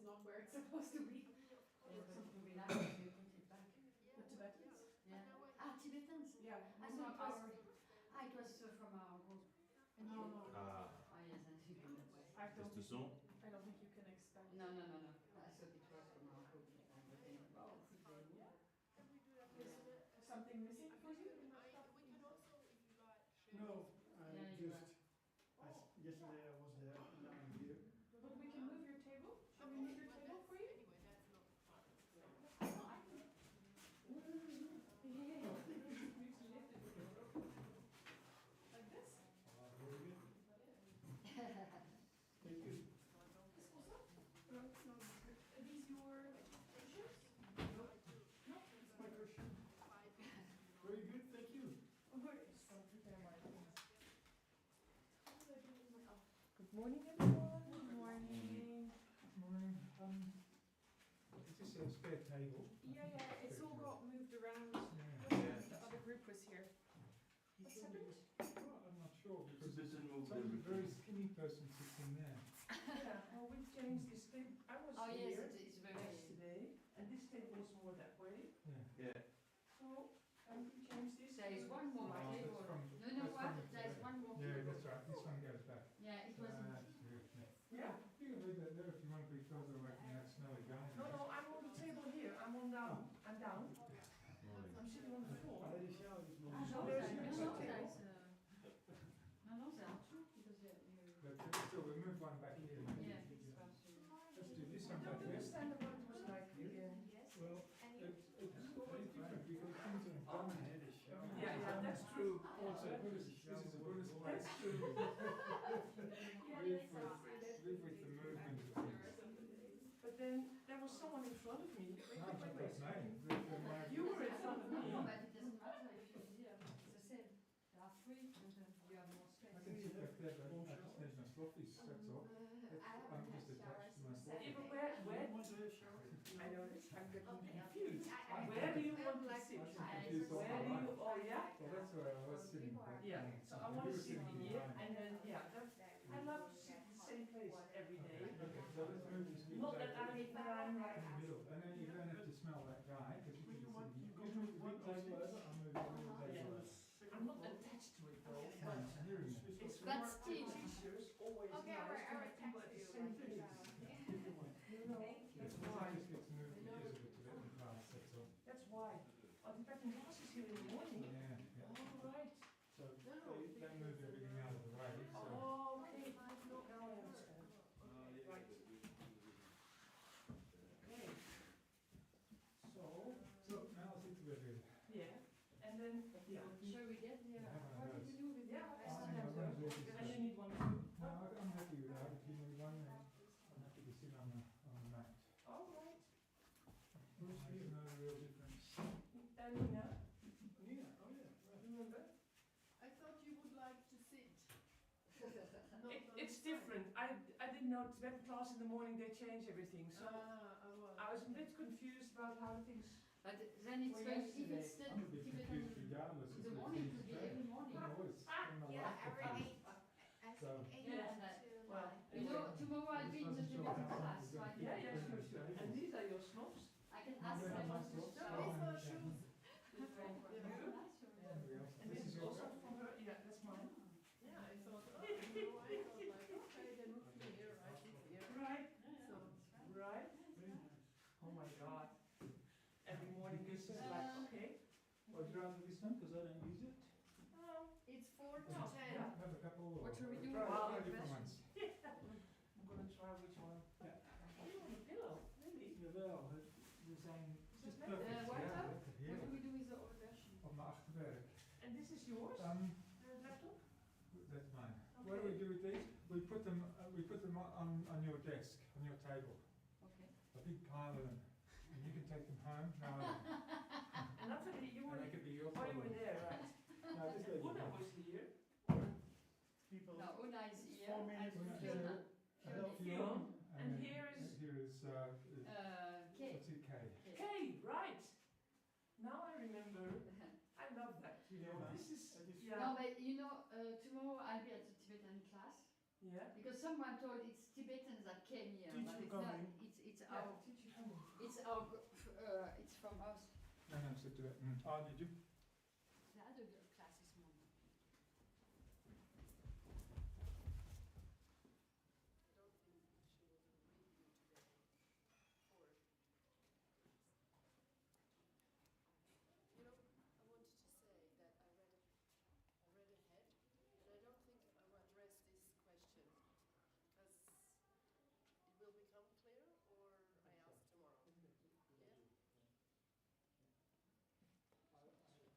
is not where it's supposed to be. It would be nice if you put it back. The Tibetans? Yeah. Ah, Tibetans. Yeah. I thought it was. Ah, it was from our group. No. Ah, yes, I see. I don't think you can expect. No. I thought it was from our group. Is something missing for you? No, Yeah, yesterday I was there, now I'm here. But we can move your table. Should we move your table for you? Like this? Very good. Thank you. This also? No. Are these your shoes? No. It's my question. Very good, thank you. Good morning, everyone. Good morning. Morning. Is this a spare table? Yeah, it's all got moved around. Yeah. The other group was here. What's happened? Well, I'm not sure because there's Position some very skinny person sitting there. Yeah, well, we've changed this table. I was Oh yes, here it's very. yesterday, and this table was more that way. Yeah. So, we changed this. There is one more Oh, that's table. from- No, that's what? from There is today. one more Yeah, table. that's right. This one goes back. Yeah, it wasn't. That's good. Yeah. Yeah. You can leave that there if you want to be further away from that smelly guy. No, I'm on the table here. I'm on down. I'm down. I'm sitting on the floor. Hij is jou dus nog Ah, niet. zo, No, there's there no is table. there is, they are true because you. But still, we move one back here. Yeah, it's about to. Let's do this I one back don't here. understand what it was like again. Well, it's always different because things are done here. Yeah, that's true. Also, this is a Buddhist place. That's true. Live with the movement of things. But then there was someone in front of me. No, that's mine. You were in front of No, me. but it doesn't matter if you're here. It's the same. There are three, and you have more space. I can sit back there, but I just need my sloppies, that's all. I'm just attached to my sloppies. Even where? I know this. I'm getting confused. Where do you want to sit? Where do you? Oh yeah. Well, that's where I was sitting back. Yeah. then. So I want You to were sit sitting here, behind. and then I love to sit in the same place every day. Okay, so let's move this bit Not back that I'm in like. the middle, and then you don't have to smell that guy, because you can see. You move the big table over, I'll move the little table over. I'm not attached to it though. No, I'm hearing it. It's But more still. teachers always Okay, nice alright, to have people at the same place. You know, That's why I just get to move the ears a bit to let them pass, that's all. that's why. Oh, the packing glass is here in the morning. Yeah. All right. So they move everything out of the way, so. Oh, okay. Now I understand. Right. Okay. So, Now I'll sit a bit here. yeah, and then, yeah. Shall we get the, what did we do with the Yeah, rest? I know, one of those is- And you need one too. No, I'm happy with that, if you need one, I'm happy to sit on the mat. All right. There's no real difference. And Nina, Nina, oh yeah. remember? I thought you would like to sit. It's different. I didn't know Tibetan class in the morning, they change everything, so I was a bit confused about how things. But then it's Well, very, if yesterday, it's the I'm a bit confused Tibetan, regardless. the morning could be every morning. I know it's from the life of things. So- Well, You know, tomorrow I'll be in the Tibetan class, so I Yeah, can, sure. And these are your snobs? I can ask them what to No, start. these are shoes. And this is also from her, yeah, that's mine. Yeah, I thought, okay, they move here, I sit here. Right, So, right. Oh my God. Every morning this is like, okay. Would you rather this one, because I don't use it? it's 4 to No, 10. yeah. Have a couple or? What shall we do? Try different ones. I'm gonna try which one. Yeah. Oh, you want a pillow, really? Jawel, we zijn, het is Is that perfect. what Ja, up? lekker, What do heerlijk. we do with the old version? Op mijn achterwerk. And this is yours? The laptop? That's mine. Okay. What do we do with these? We put them on your desk, on your table, Okay. a big pile of them. And you can take them home. No, And Natalie, you were, and they could be your oh, you problem. were there, right? No, this lady. Una was here. People. Now, Una is here, 4 and minutes. Fiona. Fiona. And here is- Kate. what's it, Kay? Okay, right. Now I remember. I love that. You know, Yeah. this is, It is- yeah. No, but you know, tomorrow I'll be at the Tibetan class, Yeah. because someone told it's Tibetans that came here, Teacher but it's not, coming. it's it's Yeah, our, teaching. it's from us. En dan zitten we. Ah, did you? The other class is Monday. You know, I wanted to say that I read ahead, and I don't think I will address this question because it will become clear, or I ask tomorrow. Yeah?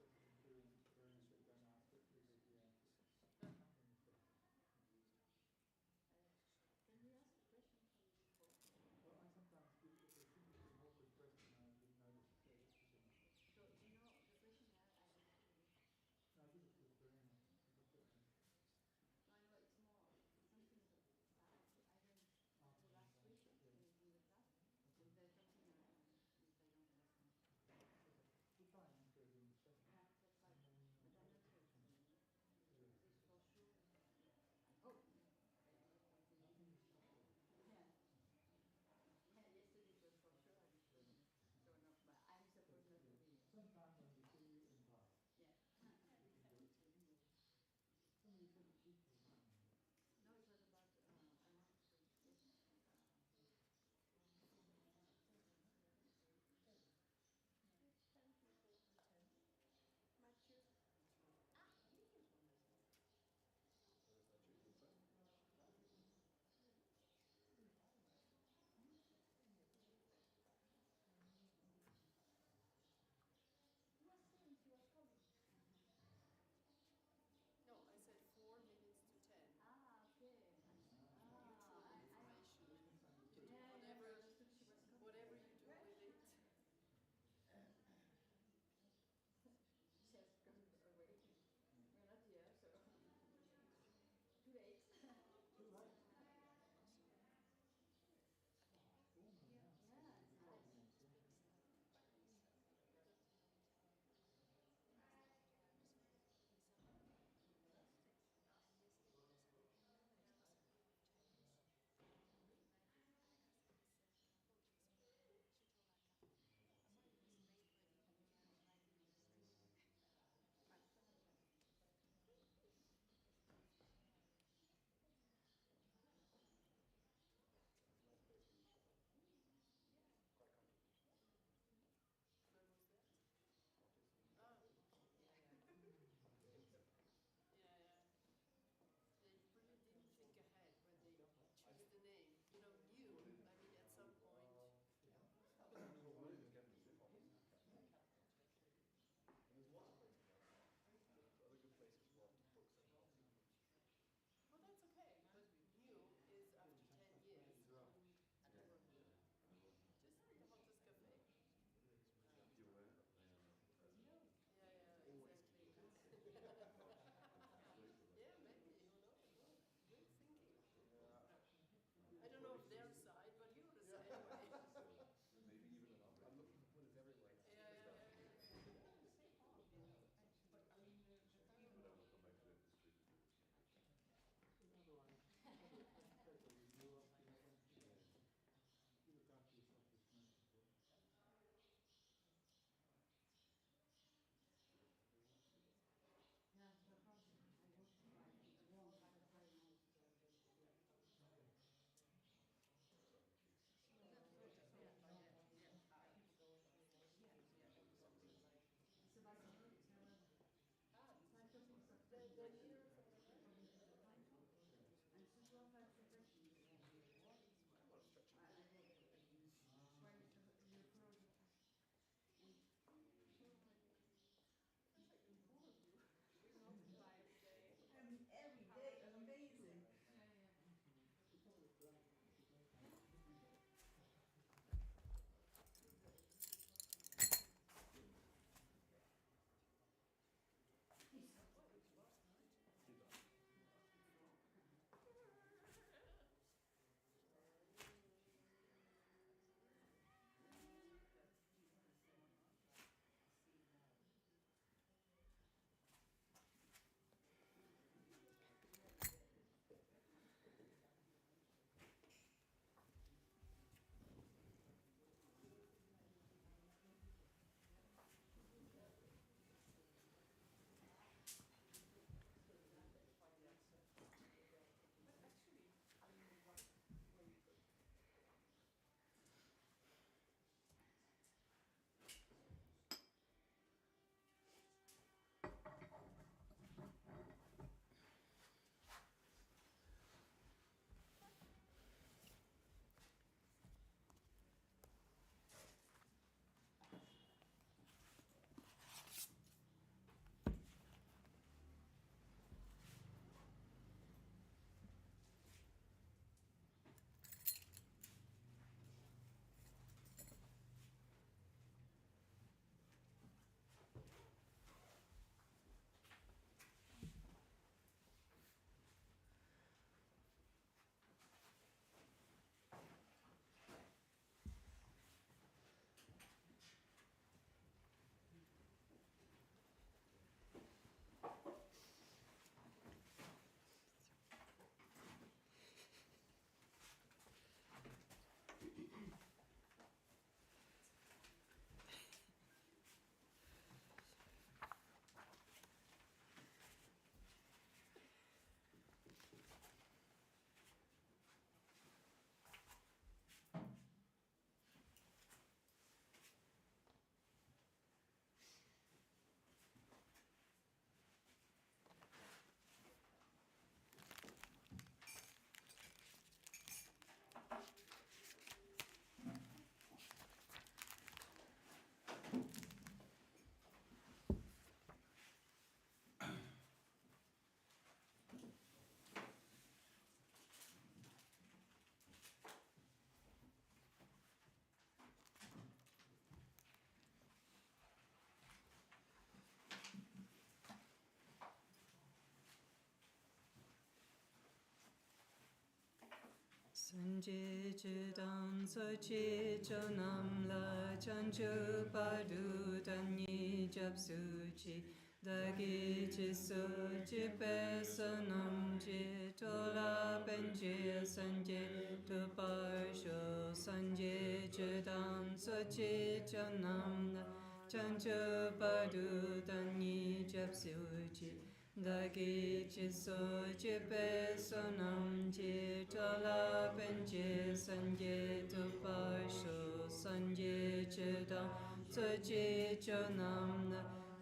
Sanje Chidan Sochi Chonam La Chanchu Padu Tanyi Japsuchi Dagi Chisochi Pesonam Chitola Benji Sanje Tuparsho Sanje Chidan Sochi Chonam La Chanchu Padu Tanyi Japsuchi Dagi chiso chipe sonam chitola penche sanje tuparsho sanje chidam sochi chonam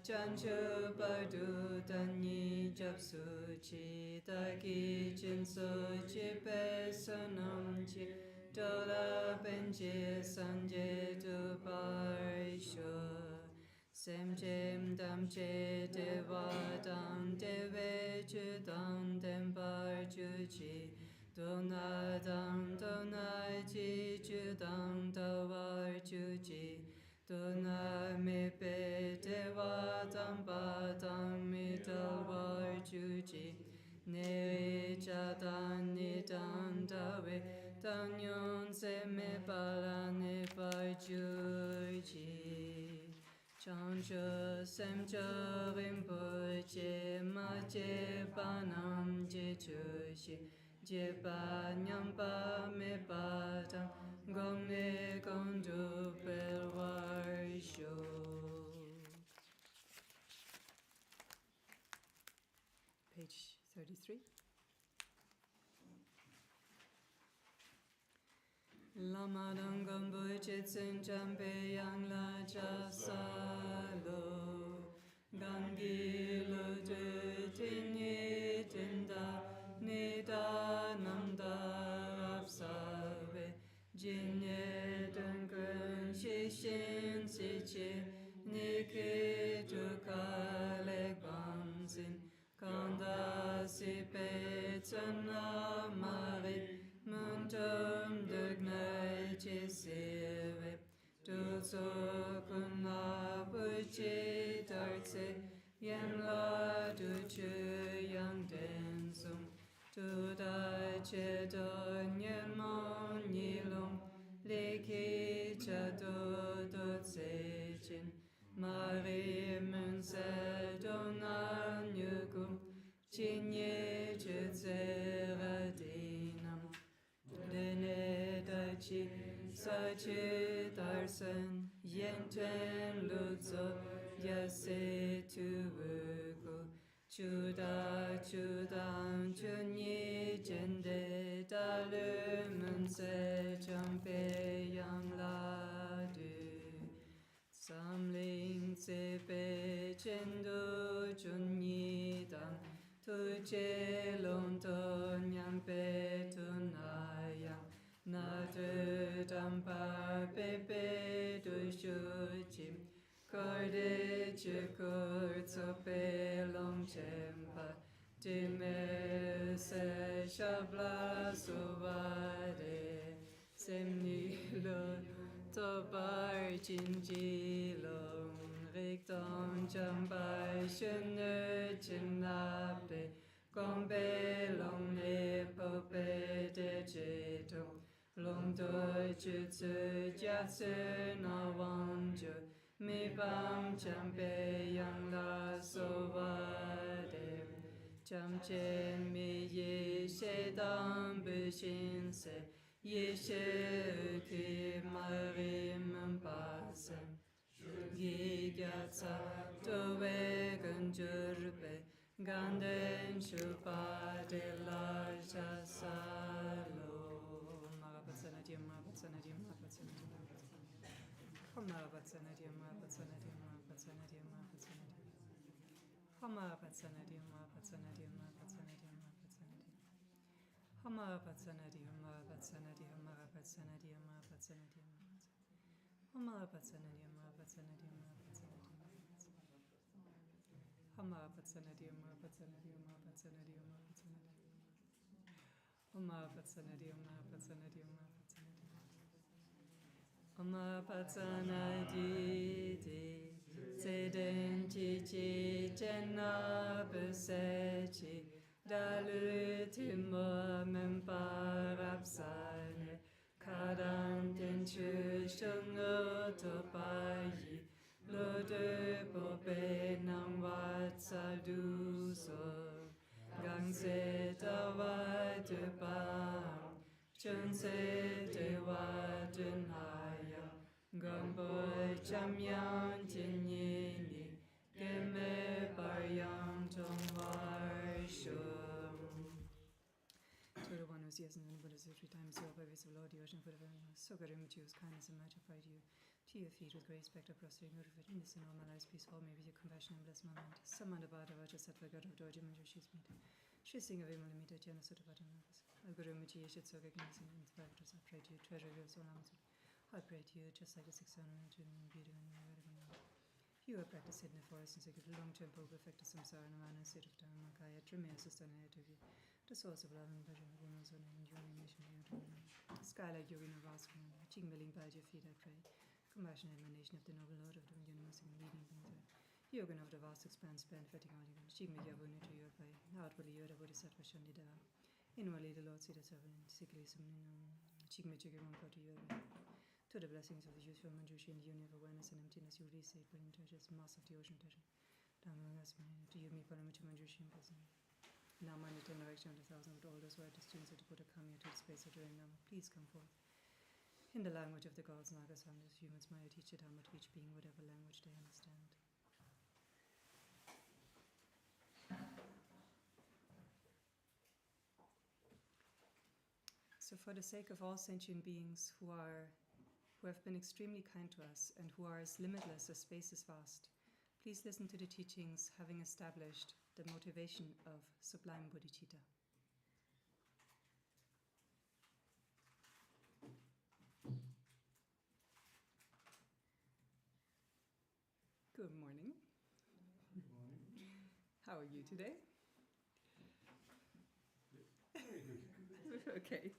chanchu padu tanyi japsuchi dagi chiso chipe sonam chitola penche sanje tuparsho Sem jem dam che deva dam deve chu dam dem bar chu chi dona dam dona chi chu dam davar chu chi dona me pe deva dam ba dam mi dalvar chu chi ne cha dan ni dan dave dan yon se me bala ne bar chu chi Chancho semcho rinpoche ma je panam je chushi je pa nyampa me pa tam gong ne gong du pel war sho. Page 33. Lama dangam bujitsin champe yang la chasalo gangi lo tini tinda nida namda apsave jinye dungren shishin sichi niki tukale bansin kanda si petana mari Muntum dugnai chiseve, dulso kunla puchi dartse, yemla duchu yang densum, tudai chedon yenmon yilum, leki chado dotsechin, mari munse donan yukum, chinye chitseradinam. Dene dachi sachi darsen yenten luzo yase tuvuku chuda chudan chunyi jende dalumunse champe yang ladu samling sepe chendo chunyi dan tuche lonton yampe tunayang natu dampa pepe dushuchim korde chukur tsope long chempa dime se shabla suvade semni lo tobar jinji long Rikton champai shunne chinapte gombe long ne pope de jetum long doi jutsu jatsu na wangju mi bam champe yang la sovade chamchen mi ye shedam bushin se ye she ki marim pasen Gigatsa dove gunjurbe ganden shupa de la jasalo Marabatsanadim Marabatsanadim Marabatsanadim Marabatsanadim Marabatsanadim Marabatsanadim Marabatsanadim Marabatsanadim Marabatsanadim Marabatsanadim Marabatsanadim Marabatsanadim Marabatsanadim Marabatsanadim Marabatsanadim Marabatsanadim Marabatsanadim Marabatsanadim Marabatsanadim Seden chichi chenna busechi dalu timma memparapsai topayi lode pope nang wat saldu so gang se tawa de bang chun se de wa dun haya gambo chamyang jin yin ni gemme bar yang tong har shum. To the one who sees and but is 3 times your by vis of Lord, the ocean for the very so good him to his kindness and magnified you to your feet with great respect of prostrate notified in this normalized peace all may with your compassion and blessed moment. Someone about our just set by God of Dodge and she's meet. She's sing of him and meet a genus of button office. I'll go to him to so against and inspired us. I pray to you, treasure of so long. I pray to you, just like the 600 and beauty and you have practiced in the forest and secret long-term hope effect of samsara and a man in state of time. Makaya, tremendous assistant ahead of you. The source of love and pleasure of women's own and enduring mission here. Skylight Yogina Vascan, Ching Milling by your feet, I pray. Compassionate emanation of the noble Lord of the universe and leading things. Yogan of the vast expanse, benefiting all you. Ching Megavuni to your way. Outwardly, Yoda Bodhisattva Shandidava. Inwardly, the Lord seated servant, sickly summoning. Ching Mechigamunka to your way. To the blessings of the youthful Manjushi and the union of awareness and emptiness, you release it, bring treasures, mass of the ocean treasure. To you, me, Paramacha Manjushi and person. Now, mind the direction of the thousand with all those who are students of the Buddha come here to the space of during Nama. Please come forth. In the language of the gods, Nagas, Sanders, humans, Maya, teach Dharma to each being whatever language they understand. So for the sake of all sentient beings who have been extremely kind to us and who are as limitless as space is vast, please listen to the teachings having established the motivation of sublime bodhicitta. Good morning. Good morning. How are you today? Very good. Okay.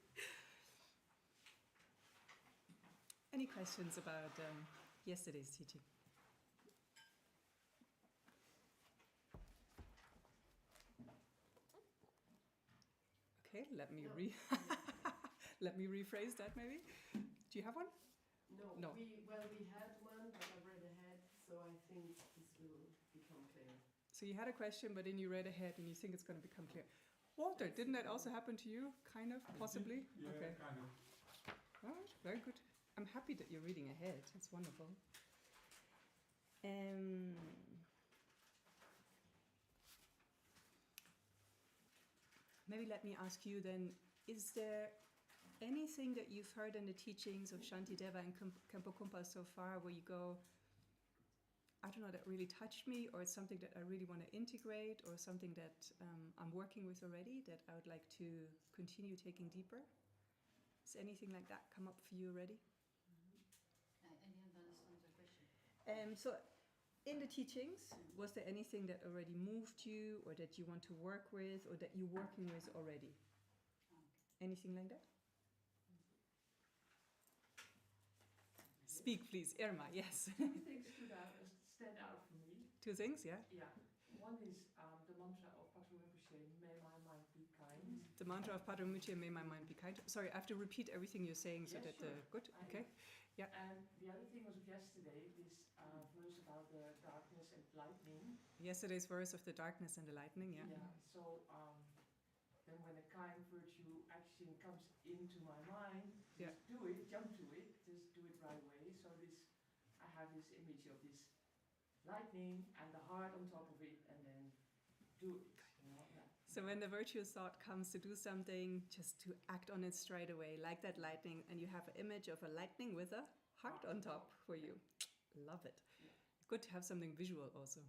Any questions about yesterday's teaching? Okay, let me rephrase that maybe. Do you have one? No. We had one, but I read ahead, so I think this will become clear. So you had a question, but then you read ahead and you think it's going to become clear. Walter, didn't that also happen to you? Kind of, possibly? Yeah, okay. kind of. All right, very good. I'm happy that you're reading ahead. It's wonderful. Maybe let me ask you then, is there anything that you've heard in the teachings of Shantideva and Kempo Kumpa so far where you go, I don't know, that really touched me, or it's something that I really want to integrate, or something that I'm working with already that I would like to continue taking deeper? Has anything like that come up for you already? I didn't understand the question. So, in the teachings, was there anything that already moved you, or that you want to work with, or that you're working with already? Anything like that? Speak, please. Irma, yes. Two things stand out for me. Two things, yeah? Yeah. One is the mantra of Patrul Rinpoche, may my mind be kind. The mantra of Padre Muche, may my mind be kind. Sorry, I have to repeat everything you're saying so Yes, that... sure. good, okay. Yeah. And the other thing was of yesterday, this verse about the darkness and lightning. Yesterday's verse of the darkness and the lightning, yeah. Yeah, so then when a kind virtue action comes into my mind, Yeah. just do it, jump to it, just do it right away. So I have this image of this lightning and the heart on top of it, and then do it. You know, yeah. So when the virtuous thought comes to do something, just to act on it straight away, like that lightning, and you have an image of a lightning with a heart on top for you. Love it. Yeah. Good to have something visual also.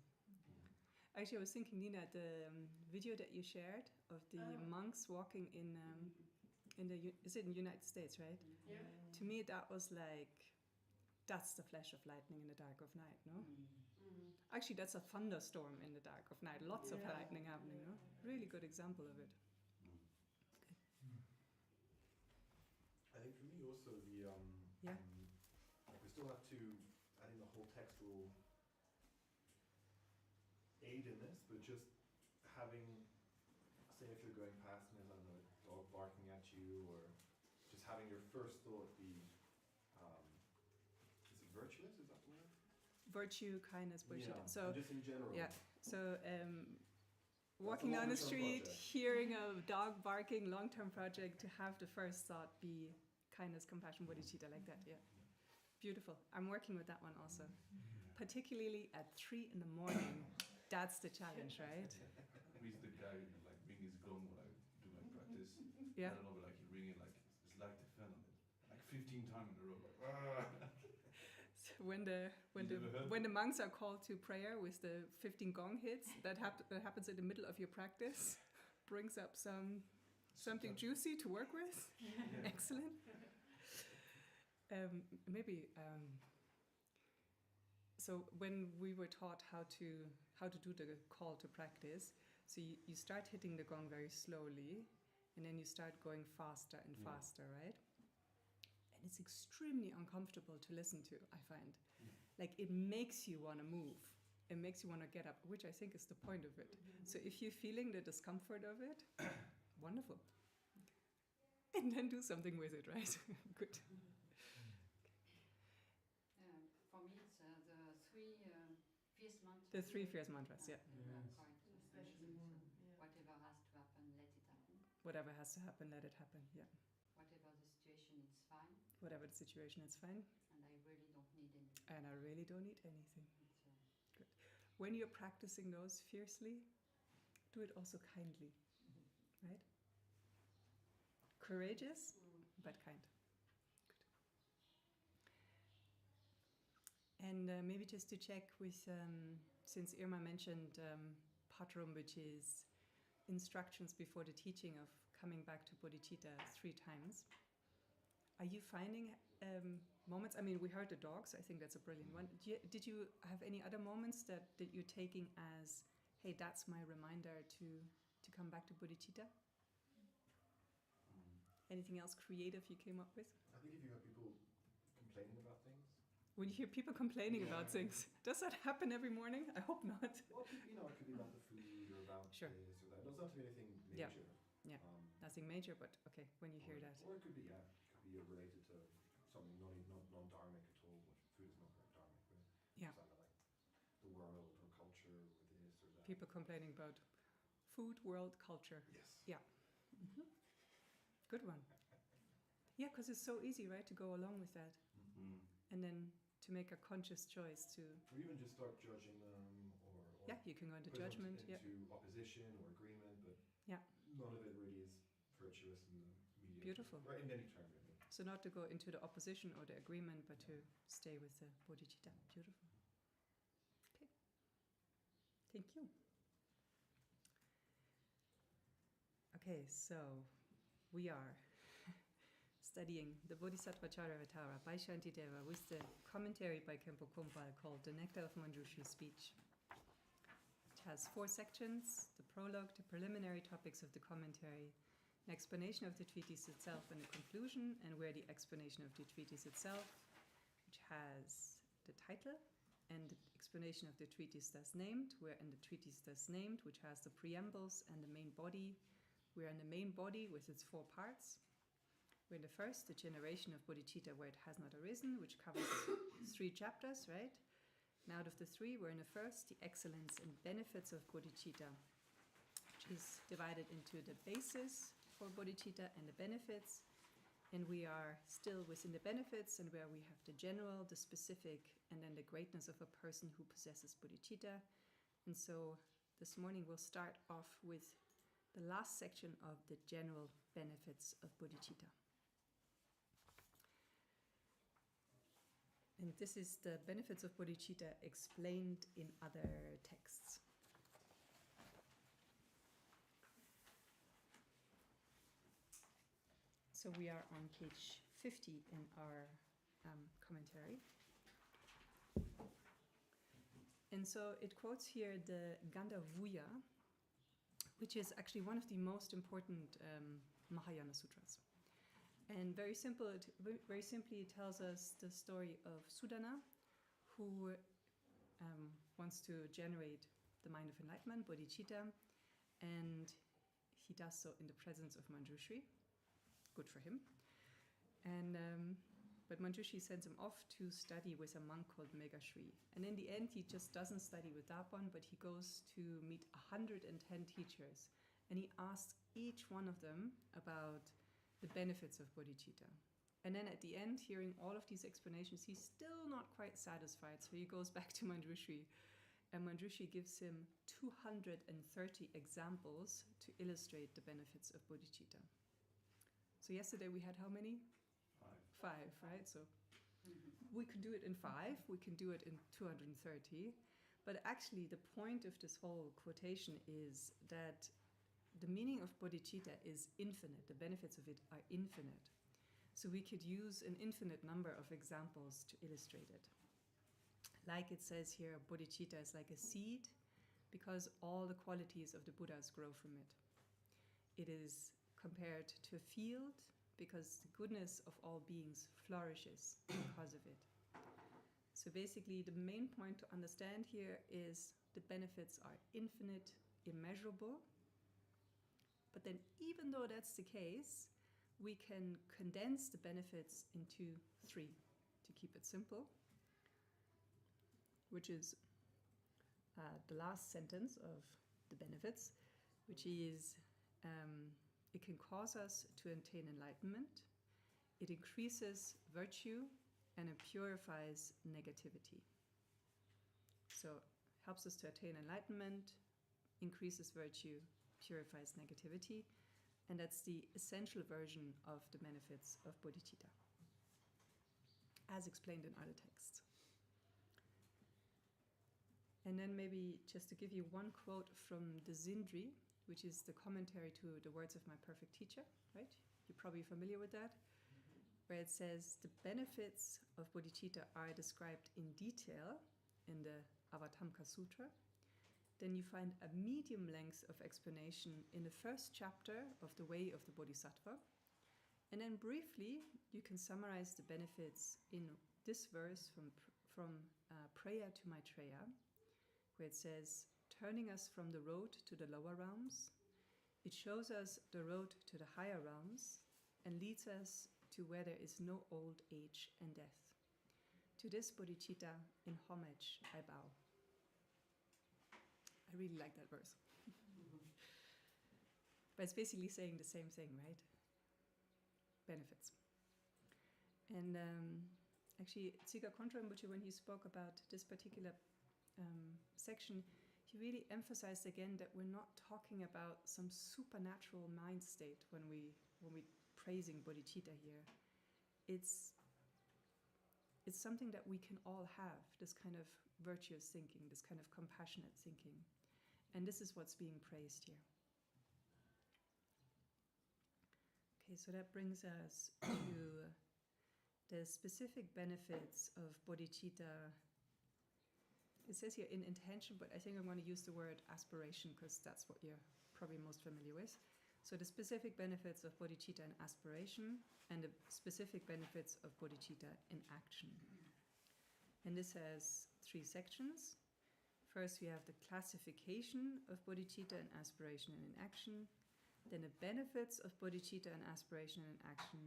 Actually, I was thinking, Nina, the video that you shared of the monks walking in is it in the United States, right? Yeah. To me, that was like, that's the flash of lightning in the dark of night, no? Actually, that's a thunderstorm in the dark of night. Lots of lightning happening, no? Really good example of it. I think for me also the Yeah. like we still have to, I think the whole text will aid in this, but just having, say if you're going past and there's, I don't know, a dog barking at you, or just having your first thought be, is it virtuous, is that the word? Virtue, kindness, bodhicitta. Yeah, So just in general. yeah. So walking down the long-term street, project. hearing a dog barking, long-term project, to have the first thought be kindness, compassion, bodhicitta, like that. Yeah, beautiful. I'm working with that one also, particularly at 3 in the morning. That's the challenge, right? He's the guy who like ring his gong when I do my practice. Yeah. I don't know, but like he ring it like it's like the fan on it, like 15 times in a row. Like, So when the never heard when the monks are called to prayer with the 15 gong hits, that happens in the middle of your practice, brings up something juicy to work with. Excellent. Maybe. So when we were taught how to do the call to practice, so you start hitting the gong very slowly, and then you start going faster and faster, right? And it's extremely uncomfortable to listen to, I find. Like, it makes you want to move. It makes you want to get up, which I think is the point of it. So if you're feeling the discomfort of it, wonderful. And then do something with it, right? Good. For me, it's the three fierce mantras. The 3 fierce mantras, yeah. Yes. Quite Especially special. one, yeah. Whatever has to happen, let it happen. Whatever has to happen, let it happen, yeah. Whatever the situation, it's fine. Whatever the situation, it's fine. And I really don't need anything. And I really don't need anything. It's, When you're practicing those fiercely, do it also kindly, right? Courageous, but kind. Good. And maybe just to check with, since Irma mentioned Patrum, which is instructions before the teaching of coming back to bodhicitta 3 times. Are you finding moments? I mean, we heard the dogs. I think that's a brilliant one. Did you have any other moments that you're taking as, hey, that's my reminder to come back to bodhicitta? Anything else creative you came up with? I think if you have people complaining about things. When you hear people complaining about Yeah. things, does that happen every morning? I hope not. Well, you know, it could be about the food or about Sure. this or that. It doesn't have to be anything Yeah. major. Yeah. Um, Nothing major, but okay, when you hear that. Or it could be, yeah, it could be related to something non-dharmic at all, which food is not very dharmic, but Yeah. something like the world or culture or this or that. People complaining about food, world, culture. Yes. Good one. Yeah, because it's so easy, right, to go along with that. And then to make a conscious choice to, Or even just start judging them or yeah, you can go into put them judgment. Yeah. into opposition or agreement, but Yeah. none of it really is virtuous in the medium. Beautiful. Right, in any term, really. So not to go into the opposition or the agreement, but to stay with the bodhicitta. Beautiful. Okay. Thank you. Okay, so we are studying the Bodhisattva Charyavatara by Shantideva with the commentary by Khenpo Kumpal called The Nectar of Manjushri Speech. It has 4 sections: the prologue, the preliminary topics of the commentary, an explanation of the treatise itself, and a conclusion, and where the explanation of the treatise itself, which has the title, and the explanation of the treatise thus named, where in the treatise thus named, which has the preambles and the main body. We're in the main body with its 4 parts. We're in the first, the generation of bodhicitta, where it has not arisen, which covers 3 chapters, right? And out of the 3, we're in the first, the excellence and benefits of bodhicitta, which is divided into the basis for bodhicitta and the benefits. And we are still within the benefits, and where we have the general, the specific, and then the greatness of a person who possesses bodhicitta. And so this morning we'll start off with the last section of the general benefits of bodhicitta. And this is the benefits of bodhicitta explained in other texts. So we are on page 50 in our commentary. And so it quotes here the Gandharvuya, which is actually one of the most important Mahayana sutras. And very simply, it tells us the story of Sudana, who wants to generate the mind of enlightenment, bodhicitta, and he does so in the presence of Manjushri. Good for him. And but Manjushri sends him off to study with a monk called Megashri. And in the end, he just doesn't study with that one, but he goes to meet 110 teachers. And he asks each one of them about the benefits of bodhicitta. And then at the end, hearing all of these explanations, he's still not quite satisfied. So he goes back to Manjushri. And Manjushri gives him 230 examples to illustrate the benefits of bodhicitta. So yesterday we had how many? 5, right? So we could do it in 5, we can do it in 230. But actually the point of this whole quotation is that the meaning of bodhicitta is infinite. The benefits of it are infinite. So we could use an infinite number of examples to illustrate it. Like it says here, bodhicitta is like a seed because all the qualities of the Buddhas grow from it. It is compared to a field because the goodness of all beings flourishes because of it. So basically the main point to understand here is the benefits are infinite, immeasurable. But then even though that's the case, we can condense the benefits into 3 to keep it simple, which is the last sentence of the benefits, which is it can cause us to attain enlightenment, it increases virtue, and it purifies negativity. So helps us to attain enlightenment, increases virtue, purifies negativity, and that's the essential version of the benefits of bodhicitta, as explained in other texts. And then maybe just to give you one quote from the Zindri, which is the commentary to the words of my perfect teacher, right? You're probably familiar with that, where it says the benefits of bodhicitta are described in detail in the Avatamka Sutra. Then you find a medium length of explanation in the first chapter of the Way of the Bodhisattva. And then briefly, you can summarize the benefits in this verse from Prayer to Maitreya, where it says, turning us from the road to the lower realms, it shows us the road to the higher realms and leads us to where there is no old age and death. To this bodhicitta in homage I bow. I really like that verse. But it's basically saying the same thing, right? Benefits. And actually, Tsiga Kontra Rinpoche, when he spoke about this particular section, he really emphasized again that we're not talking about some supernatural mind state when we praising bodhicitta here. It's something that we can all have, this kind of virtuous thinking, this kind of compassionate thinking. And this is what's being praised here. Okay, so that brings us to the specific benefits of bodhicitta. It says here in intention, but I think I'm going to use the word aspiration because that's what you're probably most familiar with. So the specific benefits of bodhicitta in aspiration and the specific benefits of bodhicitta in action. And this has 3 sections. First, we have the classification of bodhicitta in aspiration and in action, then the benefits of bodhicitta in aspiration and in action,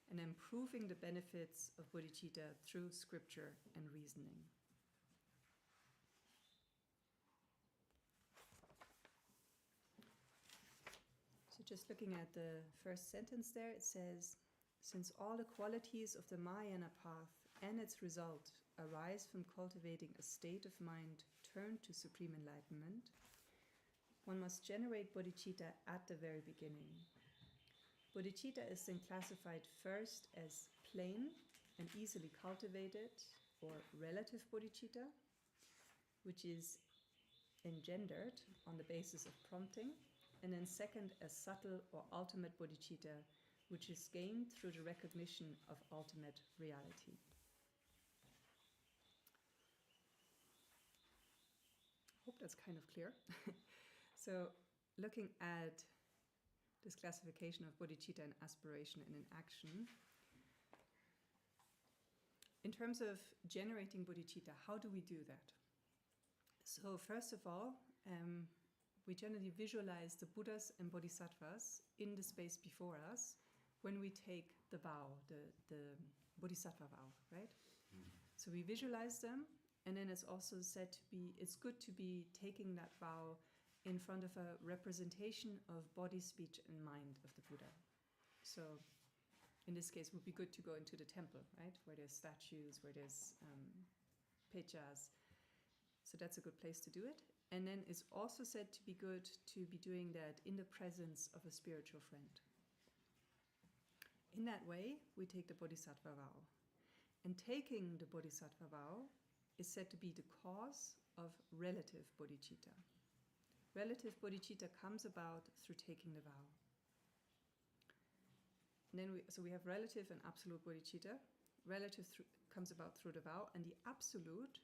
and then proving the benefits of bodhicitta through scripture and reasoning. So just looking at the first sentence there, it says, since all the qualities of the Mahayana path and its result arise from cultivating a state of mind turned to supreme enlightenment, one must generate bodhicitta at the very beginning. Bodhicitta is then classified first as plain and easily cultivated, or relative bodhicitta, which is engendered on the basis of prompting, and then second as subtle or ultimate bodhicitta, which is gained through the recognition of ultimate reality. Hope that's kind of clear. So looking at this classification of bodhicitta in aspiration and in action, in terms of generating bodhicitta, how do we do that? So first of all, we generally visualize the Buddhas and Bodhisattvas in the space before us when we take the vow, the bodhisattva vow, right? Mm. So we visualize them, and then it's also said to be, it's good to be taking that vow in front of a representation of body, speech, and mind of the Buddha. So in this case, it would be good to go into the temple, right? Where there's statues, where there's pejas. So that's a good place to do it. And then it's also said to be good to be doing that in the presence of a spiritual friend. In that way, we take the bodhisattva vow. And taking the bodhisattva vow is said to be the cause of relative bodhicitta. Relative bodhicitta comes about through taking the vow. And then we have relative and absolute bodhicitta. Relative comes about through the vow, and the absolute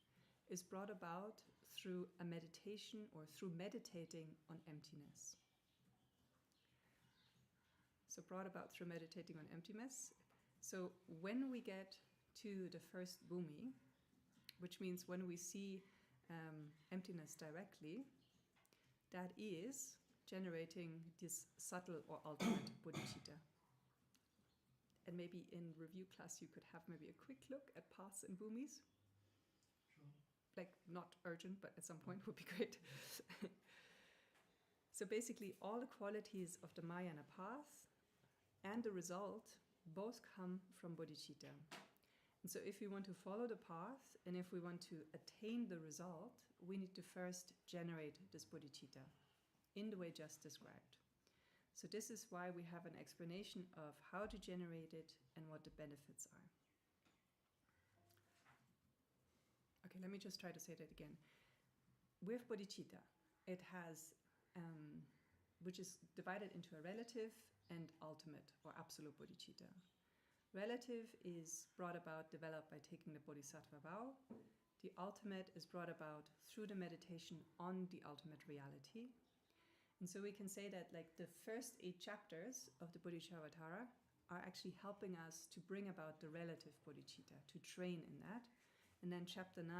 is brought about through a meditation or through meditating on emptiness. So brought about through meditating on emptiness. So when we get to the first bhumi, which means when we see emptiness directly, that is generating this subtle or ultimate bodhicitta. And maybe in review class you could have maybe a quick look at paths and bhumis. Sure. Like not urgent, but at some point would be great. So basically all the qualities of the Mayana path and the result both come from bodhicitta. And so if we want to follow the path and if we want to attain the result, we need to first generate this bodhicitta in the way just described. So this is why we have an explanation of how to generate it and what the benefits are. Okay, let me just try to say that again. With bodhicitta, it has, which is divided into a relative and ultimate or absolute bodhicitta. Relative is brought about, developed by taking the bodhisattva vow. The ultimate is brought about through the meditation on the ultimate reality. And so we can say that like the first 8 chapters of the Bodhisattva are actually helping us to bring about the relative bodhicitta, to train in that. And then chapter 9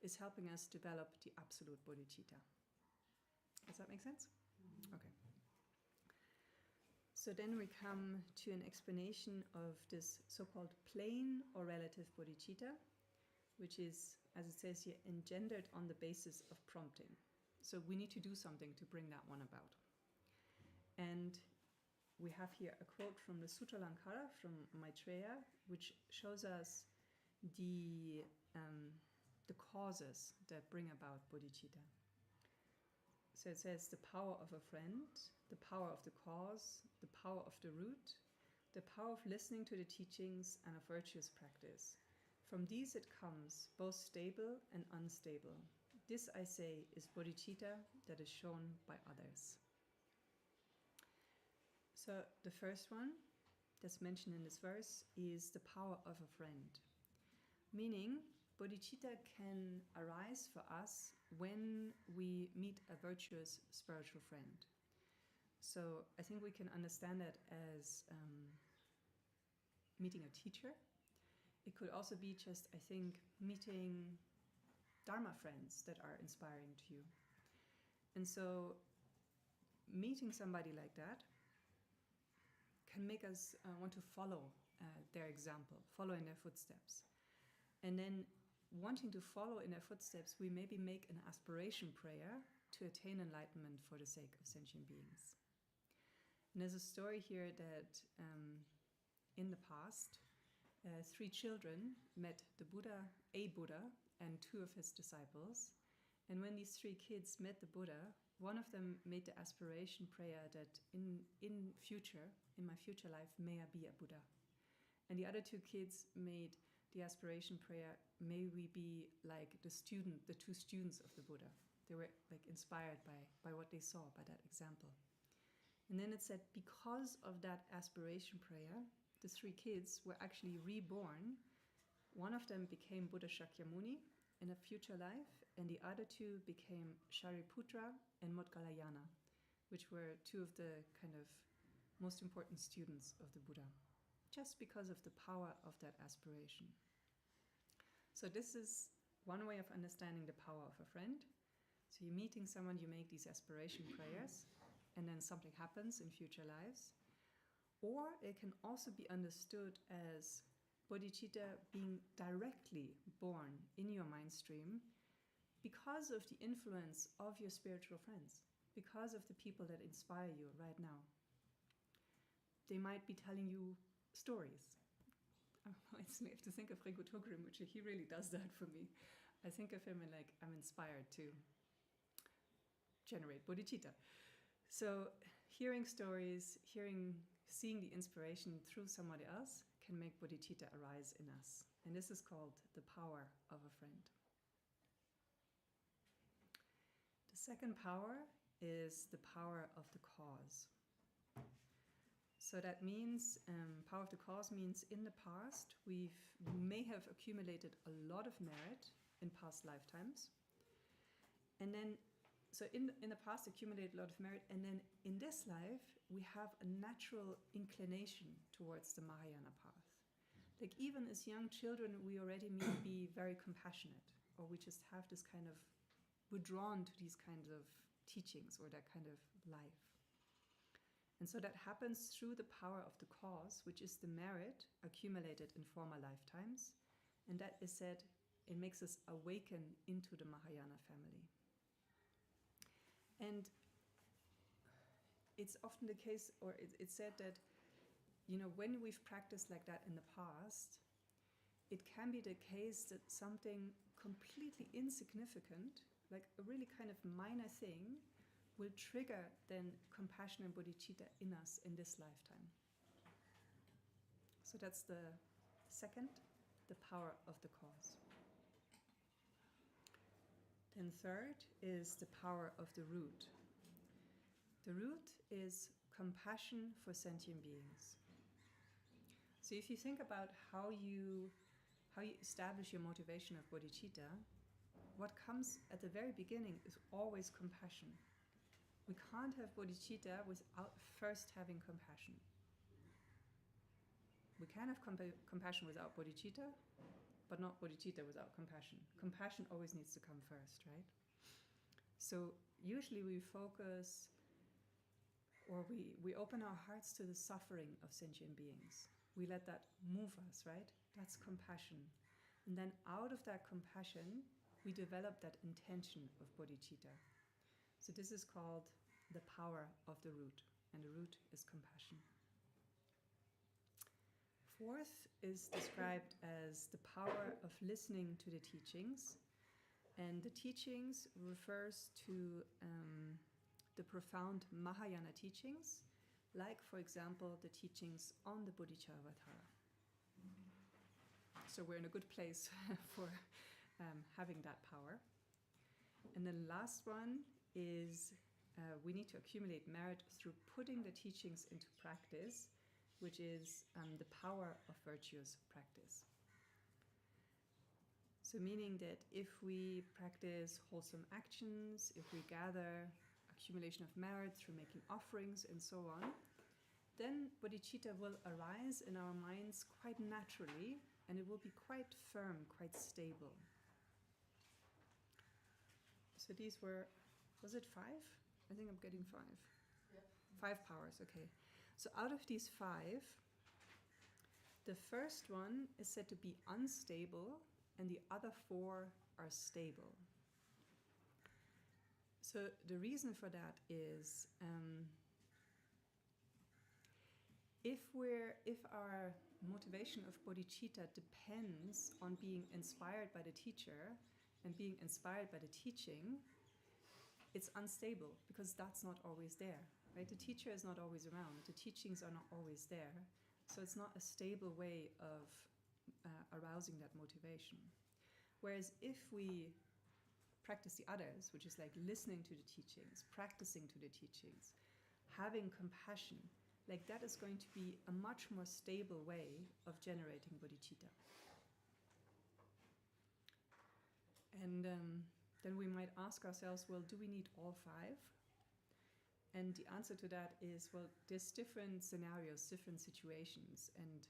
is helping us develop the absolute bodhicitta. Does that make sense? Okay. So then we come to an explanation of this so-called plain or relative bodhicitta, which is, as it says here, engendered on the basis of prompting. So we need to do something to bring that one about. And we have here a quote from the Sutra Lankara from Maitreya, which shows us the causes that bring about bodhicitta. So it says the power of a friend, the power of the cause, the power of the root, the power of listening to the teachings and of virtuous practice. From these it comes, both stable and unstable. This, I say, is bodhicitta that is shown by others. So the first one that's mentioned in this verse is the power of a friend. Meaning, bodhicitta can arise for us when we meet a virtuous spiritual friend. So I think we can understand that as meeting a teacher. It could also be just, I think, meeting Dharma friends that are inspiring to you. And so meeting somebody like that can make us want to follow their example, follow in their footsteps. And then wanting to follow in their footsteps, we maybe make an aspiration prayer to attain enlightenment for the sake of sentient beings. And there's a story here that in the past, 3 children met the Buddha, a Buddha, and 2 of his disciples. And when these 3 kids met the Buddha, one of them made the aspiration prayer that in my future life, may I be a Buddha. And the other 2 kids made the aspiration prayer, may we be like the 2 students of the Buddha. They were like inspired by what they saw, by that example. And then it said, because of that aspiration prayer, the 3 kids were actually reborn. One of them became Buddha Shakyamuni in a future life, and the other 2 became Shariputra and Moggallana, which were 2 of the kind of most important students of the Buddha, just because of the power of that aspiration. So this is one way of understanding the power of a friend. So you're meeting someone, you make these aspiration prayers, and then something happens in future lives. Or it can also be understood as bodhicitta being directly born in your mind stream because of the influence of your spiritual friends, because of the people that inspire you right now. They might be telling you stories. I have to think of Regu Togrim, which he really does that for me. I think of him and like, I'm inspired to generate bodhicitta. So hearing stories, seeing the inspiration through somebody else can make bodhicitta arise in us. And this is called the power of a friend. The second power is the power of the cause. So that means, power of the cause means in the past we may have accumulated a lot of merit in past lifetimes. And then, so in the past accumulated a lot of merit, and then in this life we have a natural inclination towards the Mahayana path. Like even as young children we already may be very compassionate, or we just have this kind of, we're drawn to these kinds of teachings or that kind of life. And so that happens through the power of the cause, which is the merit accumulated in former lifetimes. And that is said, it makes us awaken into the Mahayana family. And it's often the case, or it's said that, you know, when we've practiced like that in the past, it can be the case that something completely insignificant, like a really kind of minor thing, will trigger then compassion and bodhicitta in us in this lifetime. So that's the second, the power of the cause. Then third is the power of the root. The root is compassion for sentient beings. So if you think about how you establish your motivation of bodhicitta, what comes at the very beginning is always compassion. We can't have bodhicitta without first having compassion. We can have compassion without bodhicitta, but not bodhicitta without compassion. Compassion always needs to come first, right? So usually we focus, or we open our hearts to the suffering of sentient beings. We let that move us, right? That's compassion. And then out of that compassion, we develop that intention of bodhicitta. So this is called the power of the root, and the root is compassion. Fourth is described as the power of listening to the teachings, and the teachings refers to the profound Mahayana teachings, like for example the teachings on the Bodhicharyavatara. So we're in a good place for having that power. And then the last one is we need to accumulate merit through putting the teachings into practice, which is the power of virtuous practice. So meaning that if we practice wholesome actions, if we gather accumulation of merit through making offerings and so on, then bodhicitta will arise in our minds quite naturally, and it will be quite firm, quite stable. So these were, was it 5? I think I'm getting 5. Yeah. 5 powers, okay. So out of these 5, the first one is said to be unstable, and the other 4 are stable. So the reason for that is if our motivation of bodhicitta depends on being inspired by the teacher and being inspired by the teaching, it's unstable because that's not always there, right? The teacher is not always around. The teachings are not always there. So it's not a stable way of arousing that motivation. Whereas if we practice the others, which is like listening to the teachings, practicing to the teachings, having compassion, like that is going to be a much more stable way of generating bodhicitta. And then we might ask ourselves, well, do we need all 5? And the answer to that is, well, there's different scenarios, different situations, and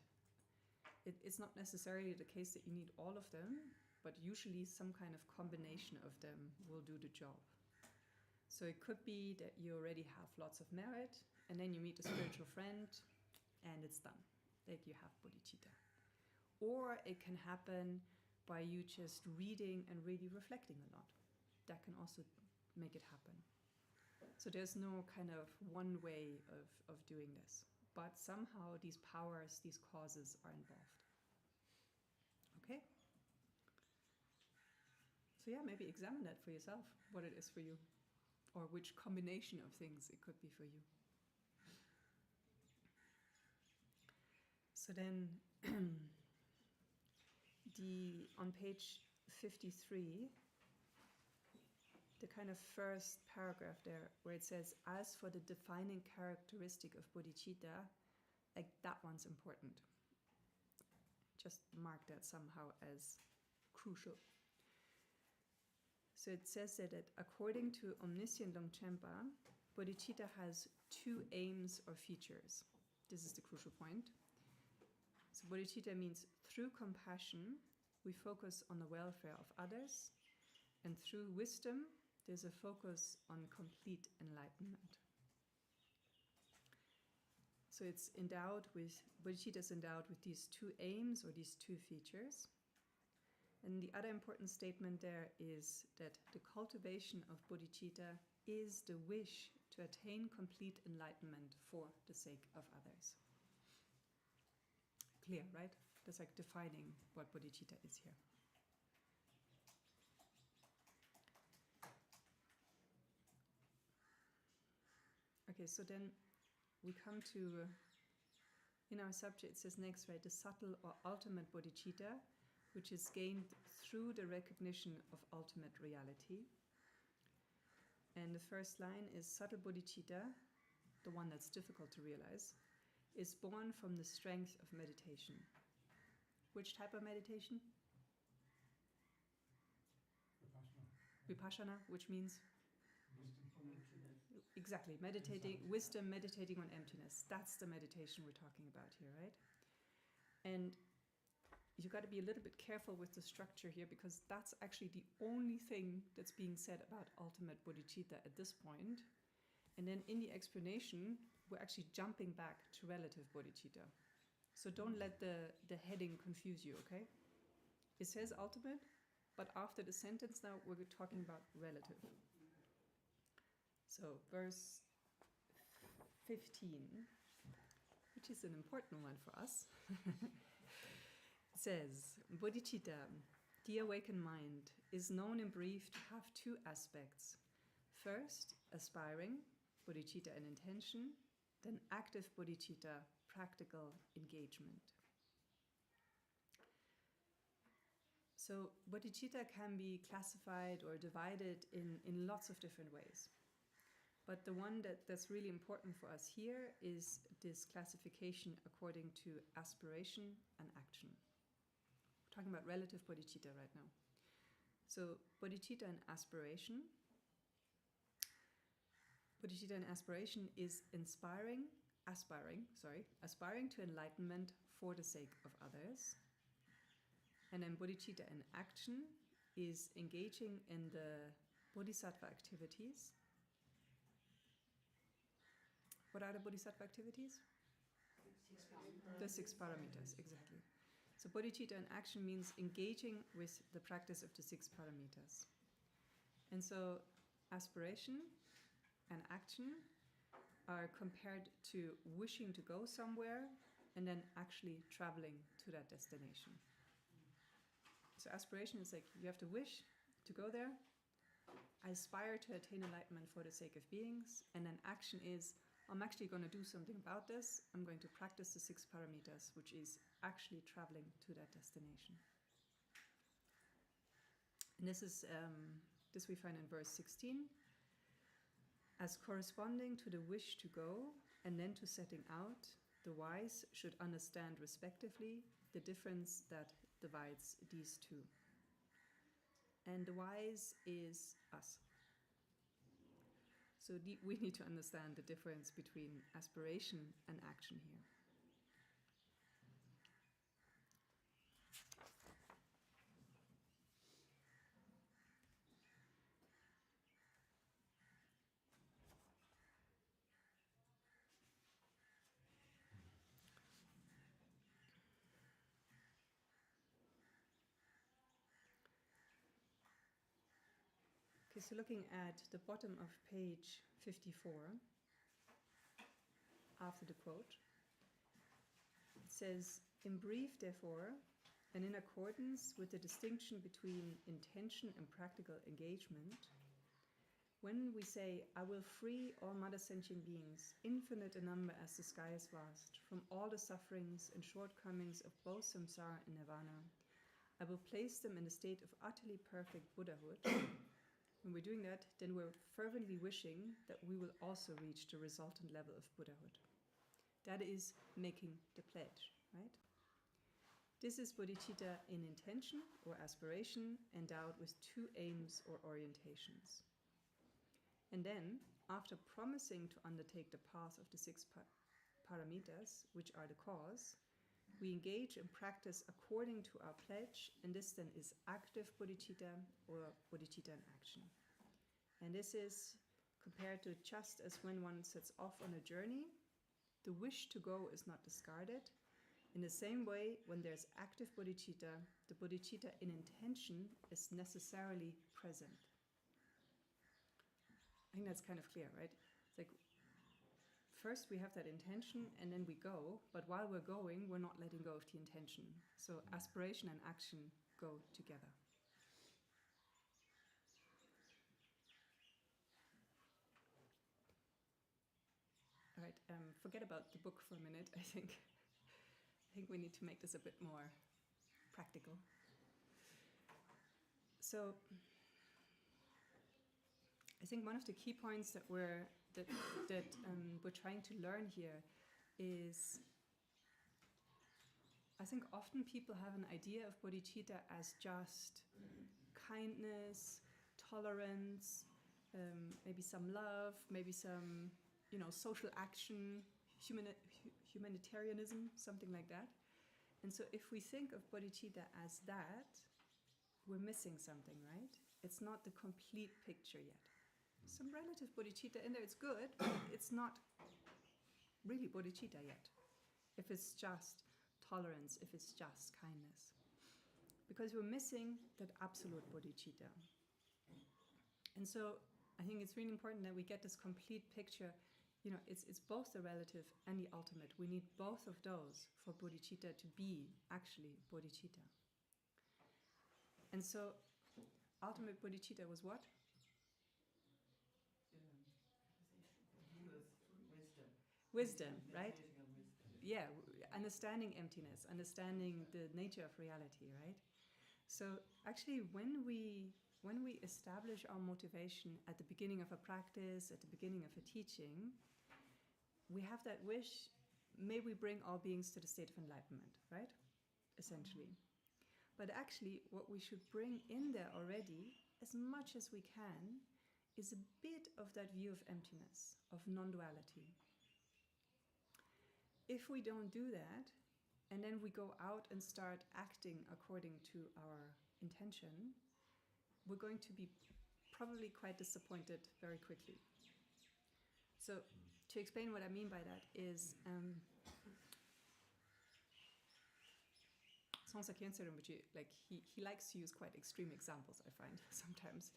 it's not necessarily the case that you need all of them, but usually some kind of combination of them will do the job. So it could be that you already have lots of merit, and then you meet a spiritual friend, and it's done. Like you have bodhicitta. or it can happen by you just reading and really reflecting a lot. That can also make it happen. So there's no kind of one way of doing this. But somehow these powers, these causes are involved. Okay? So yeah, maybe examine that for yourself, what it is for you, or which combination of things it could be for you. So then, on page 53, the kind of first paragraph there, where it says, as for the defining characteristic of bodhicitta, like that one's important. Just mark that somehow as crucial. So it says that according to omniscient Longchenpa, bodhicitta has two aims or features. This is the crucial point. So bodhicitta means through compassion, we focus on the welfare of others, and through wisdom, there's a focus on complete enlightenment. So it's endowed with, bodhicitta is endowed with these two aims or these two features. And the other important statement there is that the cultivation of bodhicitta is the wish to attain complete enlightenment for the sake of others. Clear, right? That's like defining what bodhicitta is here. Okay, so then we come to, in our subject it says next, right, the subtle or ultimate bodhicitta, which is gained through the recognition of ultimate reality. And the first line is subtle bodhicitta, the one that's difficult to realize, is born from the strength of meditation. Which type of meditation? Vipassana, which means? Exactly, meditating, wisdom, meditating on emptiness. That's the meditation we're talking about here, right? And you got to be a little bit careful with the structure here, because that's actually the only thing that's being said about ultimate bodhicitta at this point. And then in the explanation, we're actually jumping back to relative bodhicitta. So don't let the heading confuse you, okay? It says ultimate, but after the sentence now, we're talking about relative. So verse 15, which is an important one for us, says, bodhicitta, the awakened mind, is known in brief to have two aspects. First, aspiring, bodhicitta and intention, then active bodhicitta, practical engagement. So bodhicitta can be classified or divided in lots of different ways. But the one that's really important for us here is this classification according to aspiration and action. We're talking about relative bodhicitta right now. So bodhicitta and aspiration. Bodhicitta and aspiration is aspiring to enlightenment for the sake of others. And then bodhicitta in action is engaging in the bodhisattva activities. What are the bodhisattva activities? The 6 paramitas, exactly. So bodhicitta in action means engaging with the practice of the 6 paramitas. And so aspiration and action are compared to wishing to go somewhere and then actually traveling to that destination. So aspiration is like you have to wish to go there. I aspire to attain enlightenment for the sake of beings. And then action is, I'm actually going to do something about this. I'm going to practice the 6 paramitas, which is actually traveling to that destination. And this we find in verse 16. As corresponding to the wish to go and then to setting out, the wise should understand respectively the difference that divides these two. And the wise is us. So we need to understand the difference between aspiration and action here. Okay, so looking at the bottom of page 54, after the quote, it says, in brief, therefore, and in accordance with the distinction between intention and practical engagement, when we say, I will free all mother sentient beings, infinite in number as the sky is vast, from all the sufferings and shortcomings of both samsara and nirvana, I will place them in a state of utterly perfect Buddhahood. When we're doing that, then we're fervently wishing that we will also reach the resultant level of Buddhahood. That is making the pledge, right? This is bodhicitta in intention or aspiration, endowed with two aims or orientations. And then, after promising to undertake the path of the six paramitas, which are the cause, we engage in practice according to our pledge, and this then is active bodhicitta or bodhicitta in action. And this is compared to just as when one sets off on a journey, the wish to go is not discarded. In the same way, when there's active bodhicitta, the bodhicitta in intention is necessarily present. I think that's kind of clear, right? It's like, first we have that intention and then we go, but while we're going, we're not letting go of the intention. So aspiration and action go together. All right, forget about the book for a minute, I think. I think we need to make this a bit more practical. So, I think one of the key points that we're trying to learn here is, I think often people have an idea of bodhicitta as just kindness, tolerance, maybe some love, maybe some, social action, humanitarianism, something like that. And so if we think of bodhicitta as that, we're missing something, right? It's not the complete picture yet. Some relative bodhicitta in there, it's good, but it's not really bodhicitta yet. If it's just tolerance, if it's just kindness. Because we're missing that absolute bodhicitta. And so I think it's really important that we get this complete picture. It's both the relative and the ultimate. We need both of those for bodhicitta to be actually bodhicitta. And so ultimate bodhicitta was what? Wisdom, right? Yeah, understanding emptiness, understanding the nature of reality, right? So actually when we establish our motivation at the beginning of a practice, at the beginning of a teaching, we have that wish, may we bring all beings to the state of enlightenment, right? Essentially. But actually what we should bring in there already, as much as we can, is a bit of that view of emptiness, of non-duality. If we don't do that, and then we go out and start acting according to our intention, we're going to be probably quite disappointed very quickly. So, to explain what I mean by that is, Sansakyen Rinpoche, he likes to use quite extreme examples, I find, sometimes.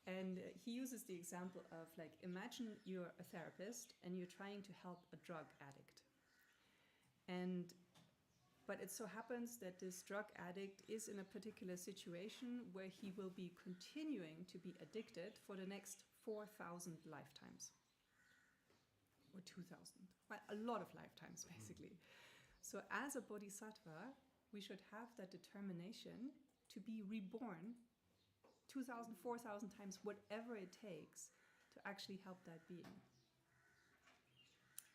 And he uses the example of, imagine you're a therapist and you're trying to help a drug addict. But it so happens that this drug addict is in a particular situation where he will be continuing to be addicted for the next 4,000 lifetimes. Or 2,000. Well, a lot of lifetimes, basically. So as a bodhisattva, we should have that determination to be reborn 2,000, 4,000 times, whatever it takes to actually help that being.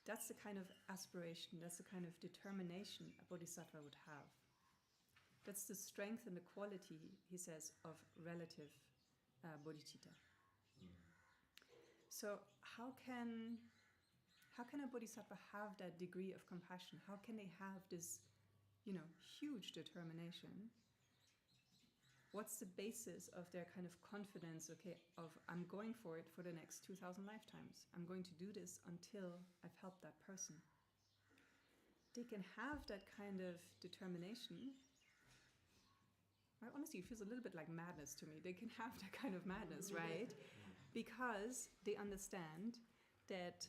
That's the kind of aspiration, that's the kind of determination a bodhisattva would have. That's the strength and the quality, he says, of relative bodhicitta. So how can a bodhisattva have that degree of compassion? How can they have this, huge determination? What's the basis of their kind of confidence, of I'm going for it for the next 2,000 lifetimes. I'm going to do this until I've helped that person. They can have that kind of determination, honestly, it feels a little bit like madness to me. They can have that kind of madness, right? Because they understand that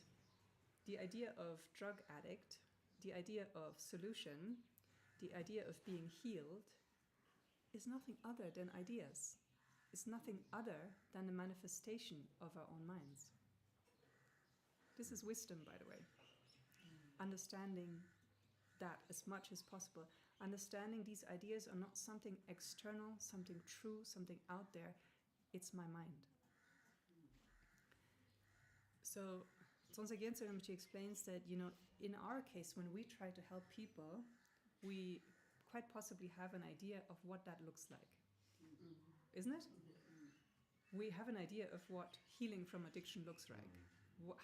the idea of drug addict, the idea of solution, the idea of being healed is nothing other than ideas. It's nothing other than the manifestation of our own minds. This is wisdom, by the way. Understanding that as much as possible. Understanding these ideas are not something external, something true, something out there. It's my mind. So, Zonsa Gyatso Rinpoche explains that, in our case, when we try to help people, we quite possibly have an idea of what that looks like. Isn't it? We have an idea of what healing from addiction looks like.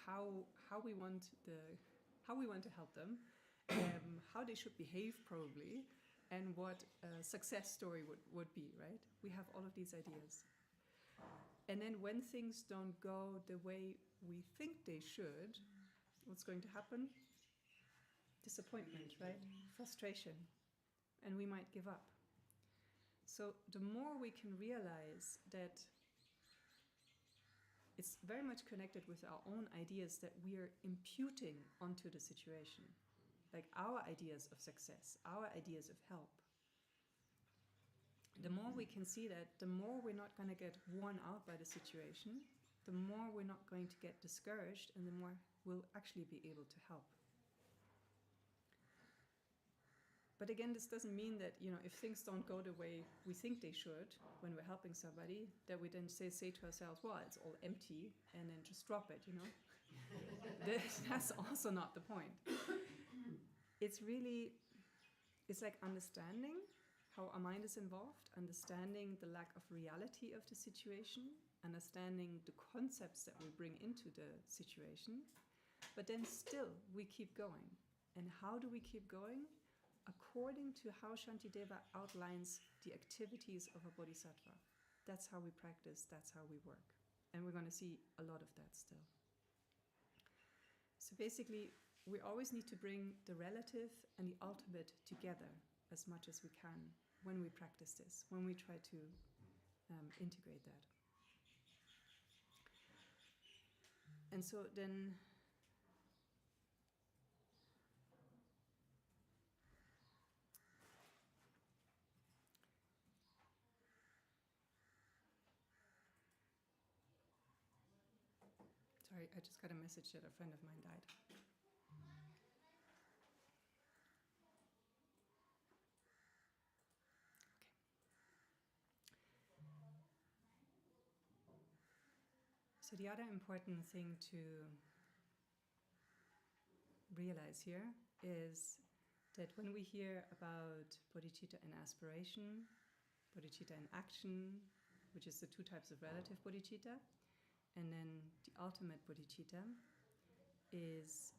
How we want to help them, how they should behave probably, and what a success story would be, right? We have all of these ideas. And then when things don't go the way we think they should, what's going to happen? Disappointment, right? Frustration. And we might give up. So the more we can realize that it's very much connected with our own ideas that we are imputing onto the situation. Like our ideas of success, our ideas of help. The more we can see that, the more we're not going to get worn out by the situation, the more we're not going to get discouraged, and the more we'll actually be able to help. But again, this doesn't mean that, if things don't go the way we think they should when we're helping somebody, that we then say to ourselves, well, it's all empty, and then just drop it, That's also not the point. It's like understanding how our mind is involved, understanding the lack of reality of the situation, understanding the concepts that we bring into the situation, but then still we keep going. And how do we keep going? According to how Shantideva outlines the activities of a bodhisattva. That's how we practice, that's how we work. And we're going to see a lot of that still. So basically, we always need to bring the relative and the ultimate together as much as we can when we practice this, when we try to integrate that. And so then, sorry, I just got a message that a friend of mine died. So the other important thing to realize here is that when we hear about bodhicitta in aspiration, bodhicitta in action, which is the two types of relative bodhicitta, and then the ultimate bodhicitta, is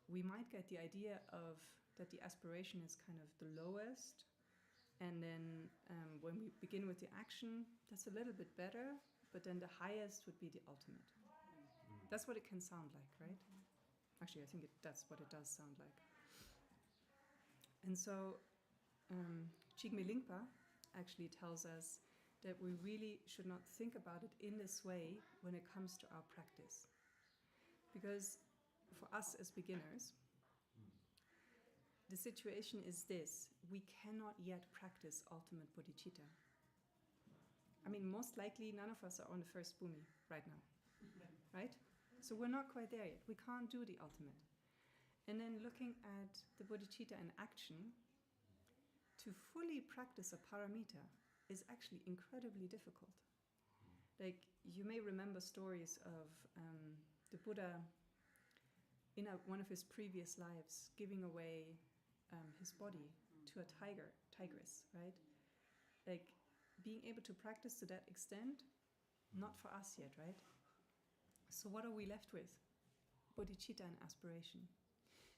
we might get the idea of that the aspiration is kind of the lowest, and then when we begin with the action, that's a little bit better, but then the highest would be the ultimate. That's what it can sound like, right? Actually, I think that's what it does sound like. And so Jigme Lingpa actually tells us that we really should not think about it in this way when it comes to our practice. Because for us as beginners, the situation is this: we cannot yet practice ultimate bodhicitta. I mean, most likely none of us are on the first bhumi right now, right? So we're not quite there yet. We can't do the ultimate. And then looking at the bodhicitta in action, to fully practice a paramita is actually incredibly difficult. Like, you may remember stories of the Buddha in one of his previous lives giving away his body to a tigress, right? Like, being able to practice to that extent, not for us yet, right? So what are we left with? Bodhicitta and aspiration.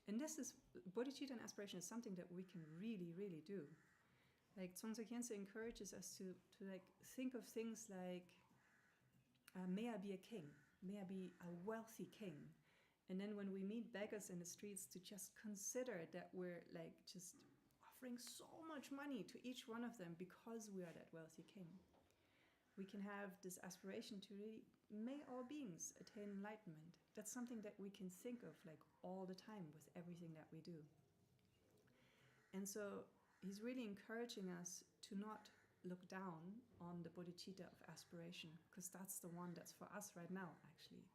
And bodhicitta and aspiration is something that we can really, really do. Like, Dzongsa Khyentse encourages us to like think of things like, may I be a king? May I be a wealthy king? And then when we meet beggars in the streets, to just consider that we're like just offering so much money to each one of them because we are that wealthy king. We can have this aspiration to really, may all beings attain enlightenment. That's something that we can think of like all the time with everything that we do. And so he's really encouraging us to not look down on the bodhicitta of aspiration, because that's the one that's for us right now, actually.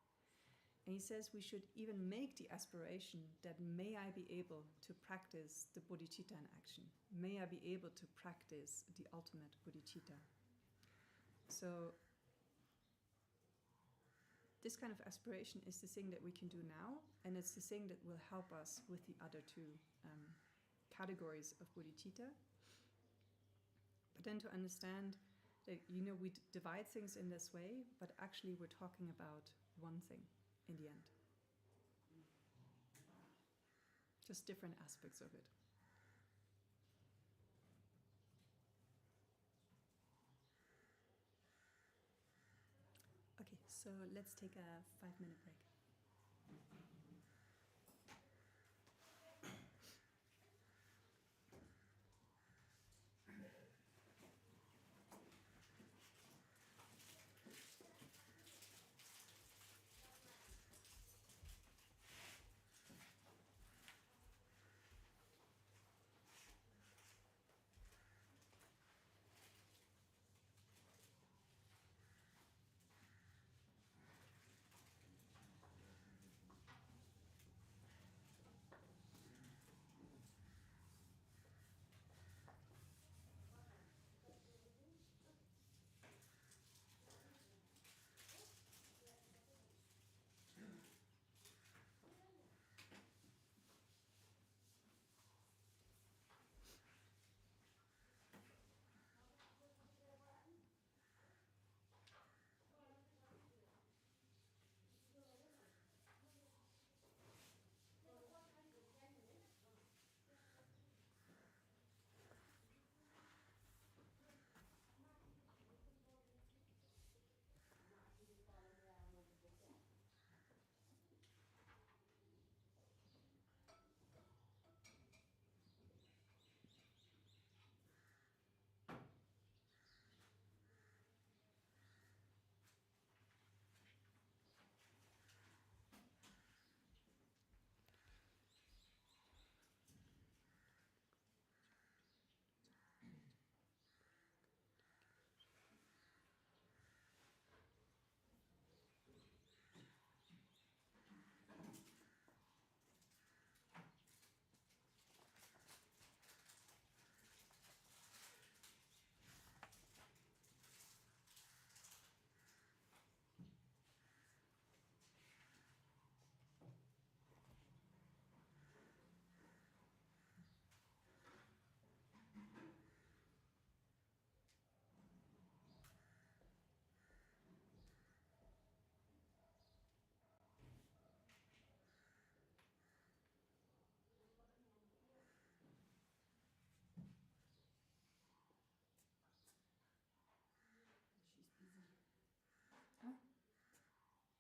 And he says we should even make the aspiration that may I be able to practice the bodhicitta in action. May I be able to practice the ultimate bodhicitta. So this kind of aspiration is the thing that we can do now, and it's the thing that will help us with the other two categories of bodhicitta. But then to understand that, we divide things in this way, but actually we're talking about one thing in the end. Just different aspects of it. Okay, so let's take a 5-minute break.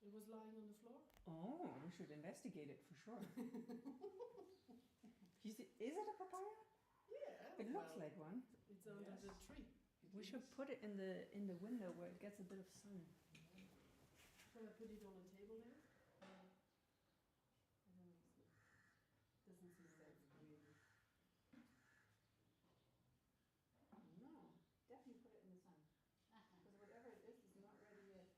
It was lying on the floor? Oh, we should investigate it for sure. Is it a papaya? Yeah. It looks like one. It's under the tree. We should put it in the window where it gets a bit of sun. Shall I put it on a table there? I don't know. Doesn't seem safe, really. No, definitely put it in the sun. Because whatever it is not ready yet.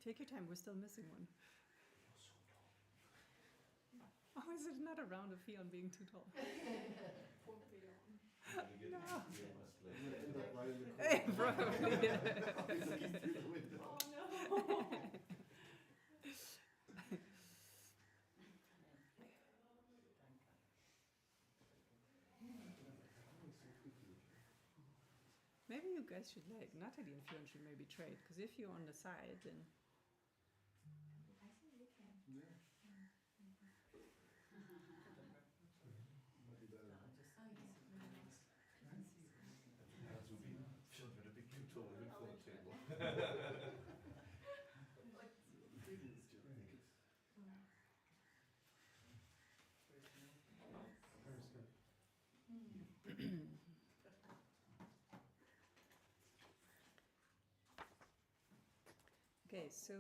Take your time, we're still missing one. Oh, is it not a round of Fion being too tall? Poor Fion. You're No. gonna get real late. You're gonna end up right in the Eh, corner. probably, yeah. He's looking through the window. Oh no. Maybe you guys should like Natalie and Fion should maybe trade, because if you're on the side, then I think we can. Yeah. Might be better. Hands would be feeling a bit too tall even for the table. Like, really, it's just, I think it's Periscope. okay, so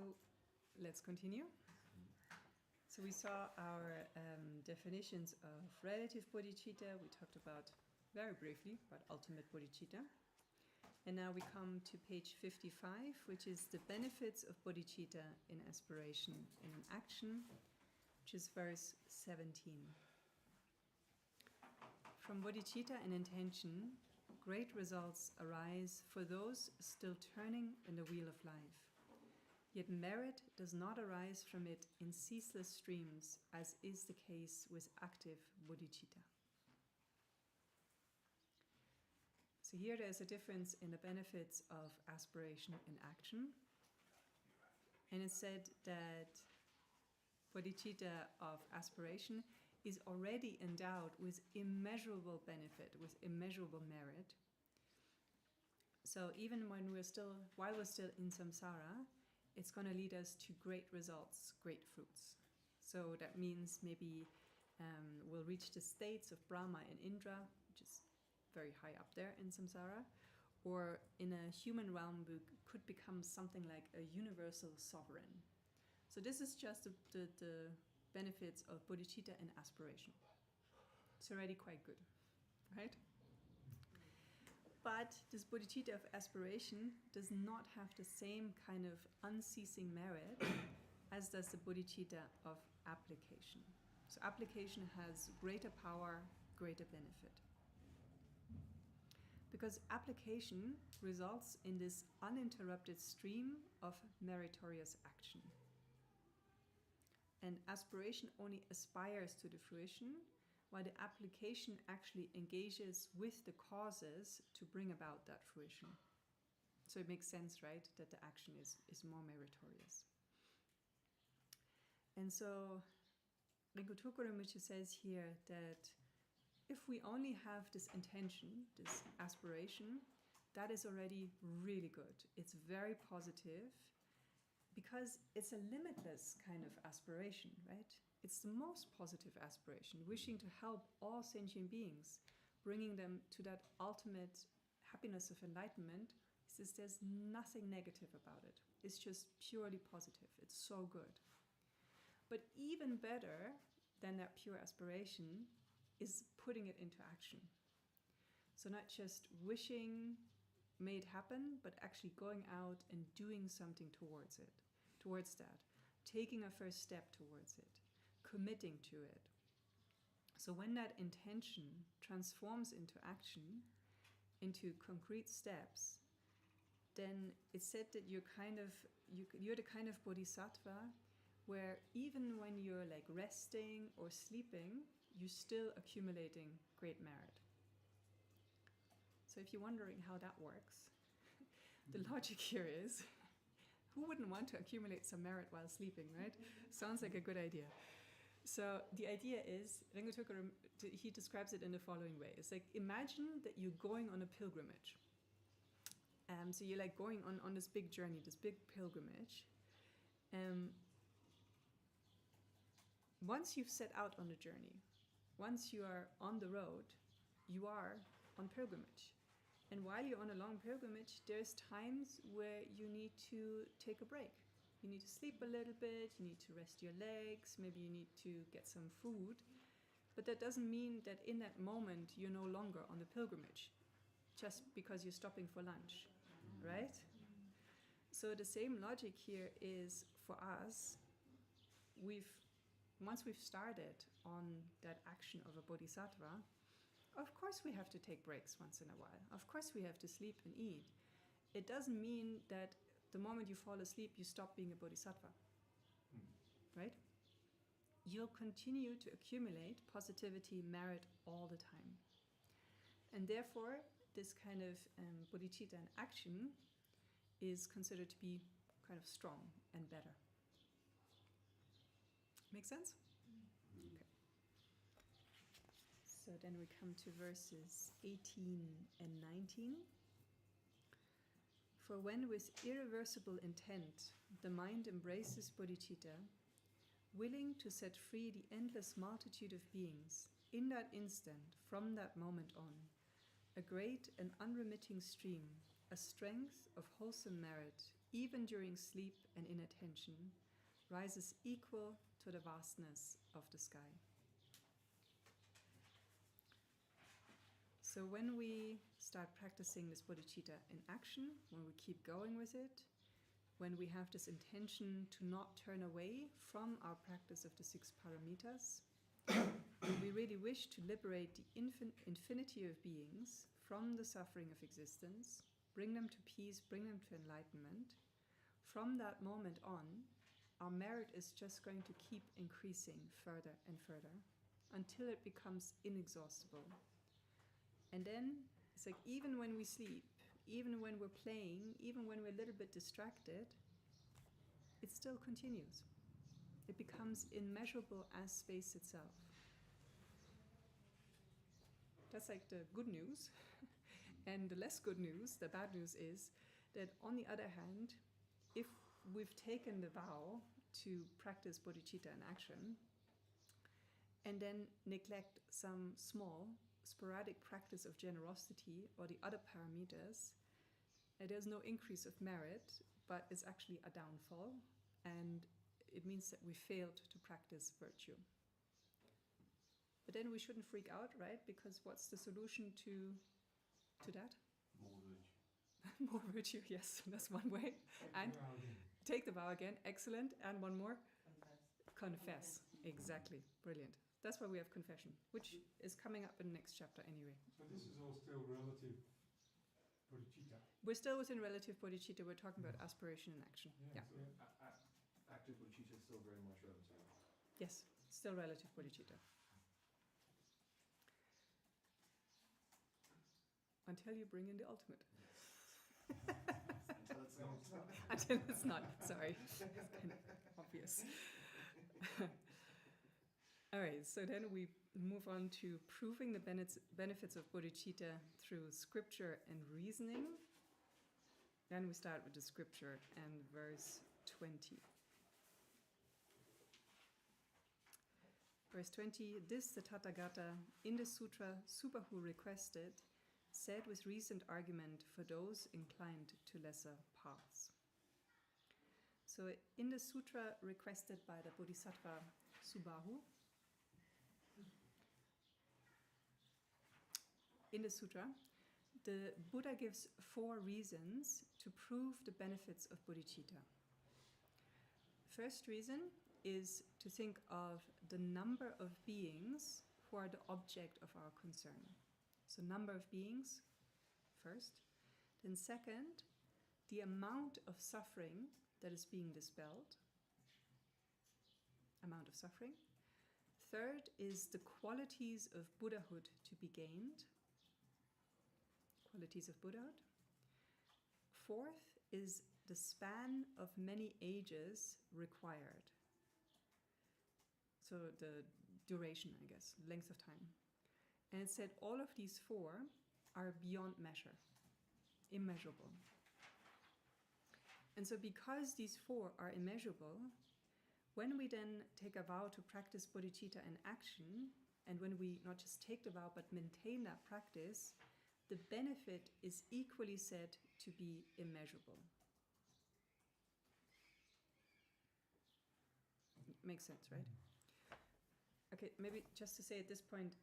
let's continue. So we saw our definitions of relative bodhicitta. We talked about very briefly about ultimate bodhicitta. And now we come to page 55, which is the benefits of bodhicitta in aspiration and in action, which is verse 17. From bodhicitta and intention, great results arise for those still turning in the wheel of life. Yet merit does not arise from it in ceaseless streams, as is the case with active bodhicitta. So here there's a difference in the benefits of aspiration and action. And it said that bodhicitta of aspiration is already endowed with immeasurable benefit, with immeasurable merit. So even when while we're still in samsara, it's going to lead us to great results, great fruits. So that means maybe we'll reach the states of Brahma and Indra, which is very high up there in samsara, or in a human realm we could become something like a universal sovereign. So this is just the benefits of bodhicitta and aspiration. It's already quite good, right? But this bodhicitta of aspiration does not have the same kind of unceasing merit as does the bodhicitta of application. So application has greater power, greater benefit. Because application results in this uninterrupted stream of meritorious action. And aspiration only aspires to the fruition, while the application actually engages with the causes to bring about that fruition. So it makes sense, right, that the action is more meritorious. And so Rinpoche Rinpoche says here that if we only have this intention, this aspiration, that is already really good. It's very positive because it's a limitless kind of aspiration, right? It's the most positive aspiration, wishing to help all sentient beings, bringing them to that ultimate happiness of enlightenment. He says there's nothing negative about it. It's just purely positive. It's so good. But even better than that pure aspiration is putting it into action. So not just wishing, may it happen, but actually going out and doing something towards it, towards that, taking a first step towards it, committing to it. So when that intention transforms into action, into concrete steps, then it's said that you're the kind of bodhisattva where even when you're like resting or sleeping, you're still accumulating great merit. So if you're wondering how that works, the logic here is, who wouldn't want to accumulate some merit while sleeping, right? Sounds like a good idea. So the idea is, Rinpoche, he describes it in the following way. It's like, imagine that you're going on a pilgrimage. So you're like going on this big journey, this big pilgrimage. Once you've set out on the journey, once you are on the road, you are on pilgrimage. And while you're on a long pilgrimage, there's times where you need to take a break. You need to sleep a little bit, you need to rest your legs, maybe you need to get some food. But that doesn't mean that in that moment you're no longer on the pilgrimage, just because you're stopping for lunch, right? So the same logic here is for us. Once we've started on that action of a bodhisattva, of course we have to take breaks once in a while. Of course we have to sleep and eat. It doesn't mean that the moment you fall asleep, you stop being a bodhisattva, right? You'll continue to accumulate positivity, merit all the time. And therefore, this kind of bodhicitta in action is considered to be kind of strong and better. Make sense? Okay. So then we come to verses 18 and 19. For when with irreversible intent the mind embraces bodhicitta, willing to set free the endless multitude of beings, in that instant, from that moment on, a great and unremitting stream, a strength of wholesome merit, even during sleep and inattention, rises equal to the vastness of the sky. So when we start practicing this bodhicitta in action, when we keep going with it, when we have this intention to not turn away from our practice of the 6 paramitas, we really wish to liberate the infinity of beings from the suffering of existence, bring them to peace, bring them to enlightenment. From that moment on, our merit is just going to keep increasing further and further until it becomes inexhaustible. And then it's like even when we sleep, even when we're playing, even when we're a little bit distracted, it still continues. It becomes immeasurable as space itself. That's like the good news. And the less good news, the bad news is that on the other hand, if we've taken the vow to practice bodhicitta in action and then neglect some small, sporadic practice of generosity or the other paramitas, there's no increase of merit, but it's actually a downfall, and it means that we failed to practice virtue. But then we shouldn't freak out, right? Because what's the solution to that? More virtue. More virtue, yes, that's one way. And take the vow again, excellent. And one more? Confess. Exactly, brilliant. That's why we have confession, which is coming up in the next chapter anyway. So this is all still relative bodhicitta. We're still within relative bodhicitta. We're talking about aspiration and action. Yeah. So active bodhicitta is still very much relative. Yes, still relative bodhicitta. Until you bring in the ultimate. Until it's not. Until it's not. Sorry. It's kind of obvious. All right, so then we move on to proving the benefits of bodhicitta through scripture and reasoning. Then we start with the scripture and verse 20. Verse 20, this the Tathagata in the sutra Subahu requested, said with recent argument for those inclined to lesser paths. So in the sutra requested by the Bodhisattva Subahu, in the sutra, the Buddha gives 4 reasons to prove the benefits of bodhicitta. First reason is to think of the number of beings who are the object of our concern. So number of beings, first. Then second, the amount of suffering that is being dispelled. Amount of suffering. Third is the qualities of Buddhahood to be gained. Qualities of Buddhahood. Fourth is the span of many ages required. So the duration, I guess, length of time. And it said all of these 4 are beyond measure, immeasurable. And so because these four are immeasurable, when we then take a vow to practice bodhicitta in action, and when we not just take the vow but maintain that practice, the benefit is equally said to be immeasurable. Makes sense, right? Okay, maybe just to say at this point,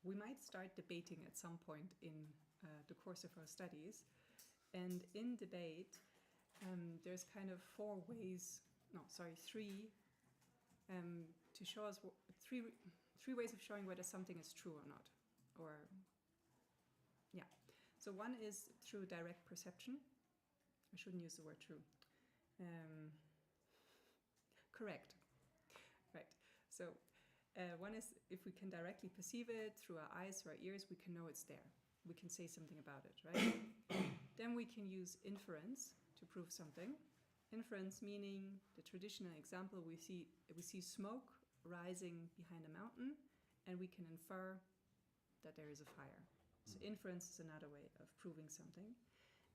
we might start debating at some point in the course of our studies. And in debate, there's kind of three, to show us three ways of showing whether something is true or not. So one is through direct perception. I shouldn't use the word true. Correct. Right. So one is if we can directly perceive it through our eyes, through our ears, we can know it's there. We can say something about it, right? Then we can use inference to prove something. Inference meaning the traditional example, we see smoke rising behind a mountain, and we can infer that there is a fire. So inference is another way of proving something.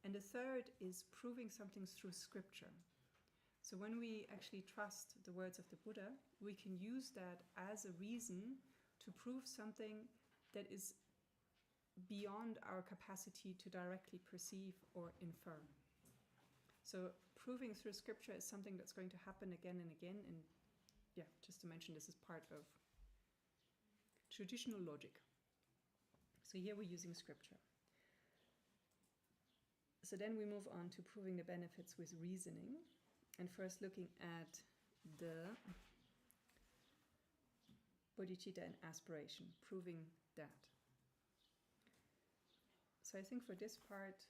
And the third is proving something through scripture. So when we actually trust the words of the Buddha, we can use that as a reason to prove something that is beyond our capacity to directly perceive or infer. So proving through scripture is something that's going to happen again and again. And yeah, just to mention, this is part of traditional logic. So here we're using scripture. So then we move on to proving the benefits with reasoning. And first looking at the bodhicitta and aspiration, proving that. So I think for this part,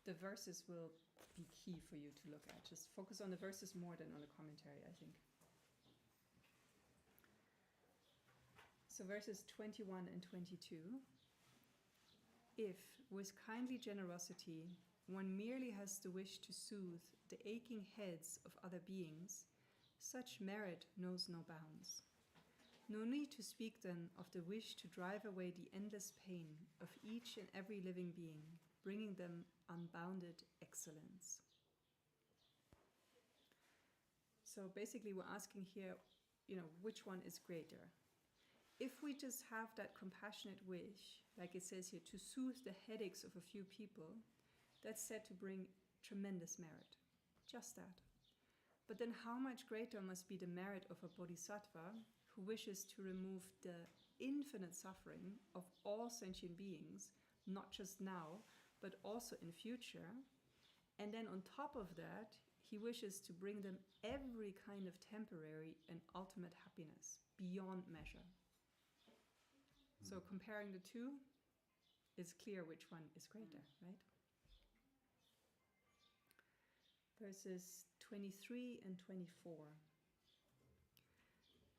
the verses will be key for you to look at. Just focus on the verses more than on the commentary, I think. So verses 21 and 22. If, with kindly generosity, one merely has the wish to soothe the aching heads of other beings, such merit knows no bounds. No need to speak then of the wish to drive away the endless pain of each and every living being, bringing them unbounded excellence. So basically we're asking here, which one is greater? If we just have that compassionate wish, like it says here, to soothe the headaches of a few people, that's said to bring tremendous merit. Just that. But then how much greater must be the merit of a bodhisattva who wishes to remove the infinite suffering of all sentient beings, not just now, but also in future. And then on top of that, he wishes to bring them every kind of temporary and ultimate happiness beyond measure. So comparing the two, it's clear which one is greater, right? Verses 23 and 24.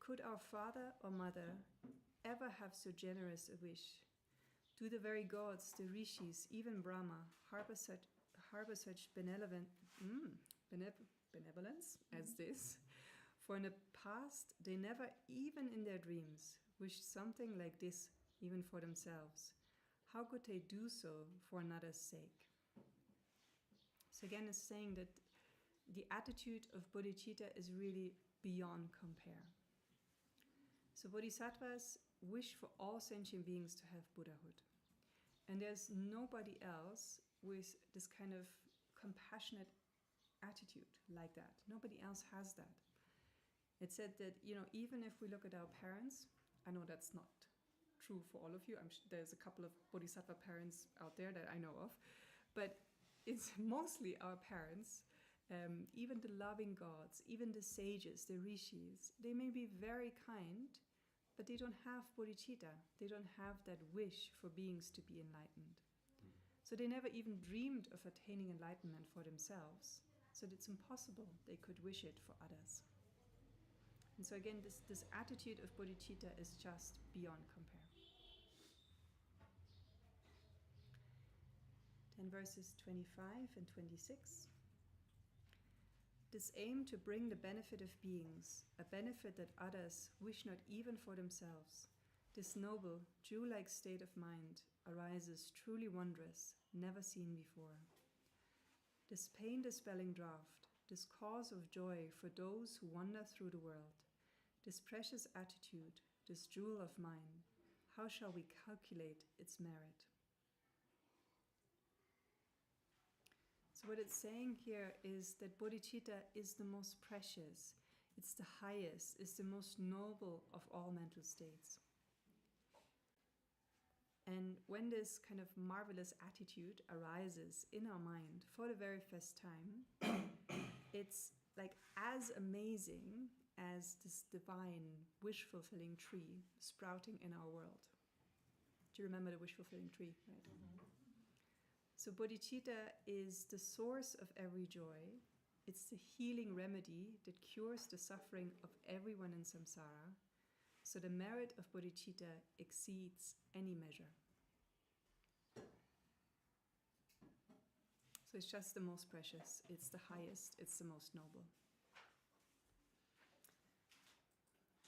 Could our father or mother ever have so generous a wish? Do the very gods, the rishis, even Brahma, harbor such benevolence as this? For in the past, they never, even in their dreams, wished something like this even for themselves. How could they do so for another's sake? So again, it's saying that the attitude of bodhicitta is really beyond compare. So bodhisattvas wish for all sentient beings to have Buddhahood. And there's nobody else with this kind of compassionate attitude like that. Nobody else has that. It said that, even if we look at our parents, I know that's not true for all of you. There's a couple of bodhisattva parents out there that I know of. But it's mostly our parents, even the loving gods, even the sages, the rishis. They may be very kind, but they don't have bodhicitta. They don't have that wish for beings to be enlightened. So they never even dreamed of attaining enlightenment for themselves. So it's impossible they could wish it for others. And so again, this attitude of bodhicitta is just beyond compare. Then verses 25 and 26. This aim to bring the benefit of beings, a benefit that others wish not even for themselves, this noble, Jew-like state of mind arises truly wondrous, never seen before. This pain-dispelling draught, this cause of joy for those who wander through the world, this precious attitude, this jewel of mine, how shall we calculate its merit? So what it's saying here is that bodhicitta is the most precious, it's the highest, it's the most noble of all mental states. And when this kind of marvelous attitude arises in our mind for the very first time, it's like as amazing as this divine wish-fulfilling tree sprouting in our world. Do you remember the wish-fulfilling tree, right? Mm-hmm. So bodhicitta is the source of every joy. It's the healing remedy that cures the suffering of everyone in samsara. So the merit of bodhicitta exceeds any measure. So it's just the most precious, it's the highest, it's the most noble.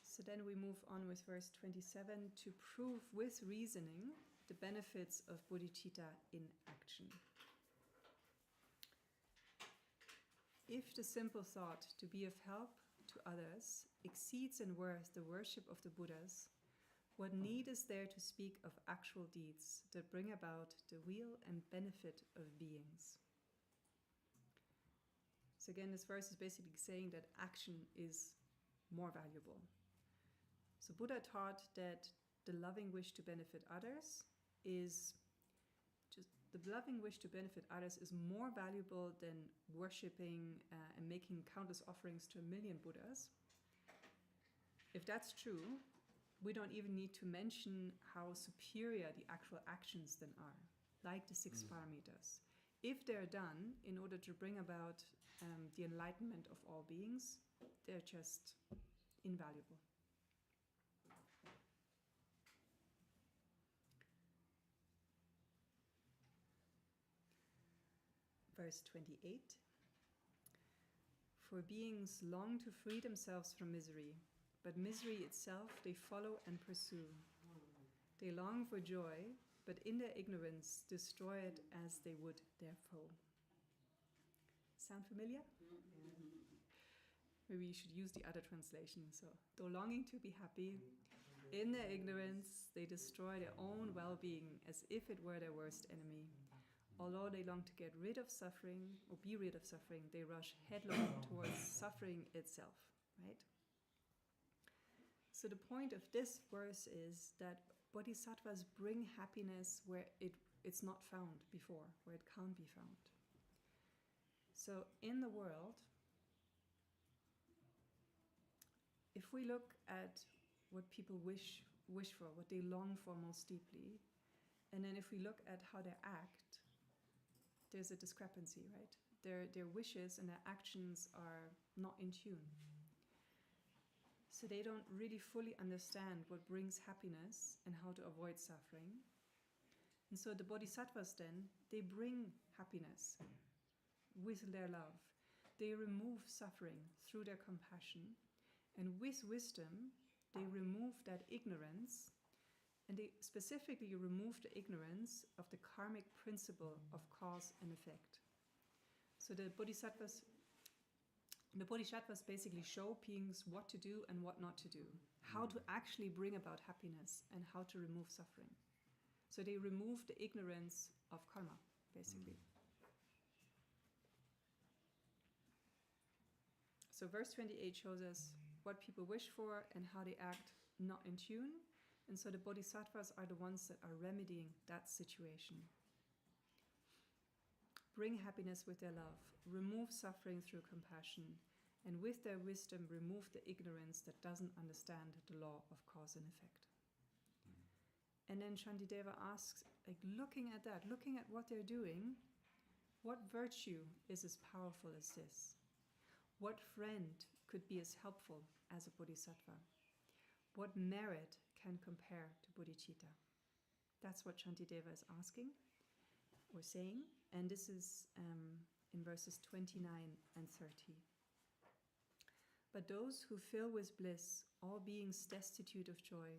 So then we move on with verse 27 to prove with reasoning the benefits of bodhicitta in action. If the simple thought to be of help to others exceeds in worth the worship of the Buddhas, what need is there to speak of actual deeds that bring about the weal and benefit of beings? So again, this verse is basically saying that action is more valuable. So Buddha taught that the loving wish to benefit others is more valuable than worshipping and making countless offerings to 1,000,000 Buddhas. If that's true, we don't even need to mention how superior the actual actions then are, like the 6 paramitas. If they're done in order to bring about the enlightenment of all beings, they're just invaluable. Verse 28. For beings long to free themselves from misery, but misery itself they follow and pursue. They long for joy, but in their ignorance destroy it as they would their foe. Sound familiar? Maybe you should use the other translation. So, though longing to be happy, in their ignorance they destroy their own well-being as if it were their worst enemy. Although they long to get rid of suffering or be rid of suffering, they rush headlong towards suffering itself, right? So the point of this verse is that bodhisattvas bring happiness where it's not found before, where it can't be found. So in the world, if we look at what people wish for, what they long for most deeply, and then if we look at how they act, there's a discrepancy, right? Their wishes and their actions are not in tune. So they don't really fully understand what brings happiness and how to avoid suffering. And so the bodhisattvas then, they bring happiness with their love. They remove suffering through their compassion. And with wisdom, they remove that ignorance, and they specifically remove the ignorance of the karmic principle of cause and effect. So the bodhisattvas basically show beings what to do and what not to do, how to actually bring about happiness and how to remove suffering. So they remove the ignorance of karma, basically. So verse 28 shows us what people wish for and how they act not in tune. And so the bodhisattvas are the ones that are remedying that situation. Bring happiness with their love, remove suffering through compassion, and with their wisdom remove the ignorance that doesn't understand the law of cause and effect. And then Shantideva asks, like, looking at that, looking at what they're doing, what virtue is as powerful as this? What friend could be as helpful as a bodhisattva? What merit can compare to bodhicitta? That's what Shantideva is asking or saying, and this is in verses 29 and 30. But those who fill with bliss all beings destitute of joy,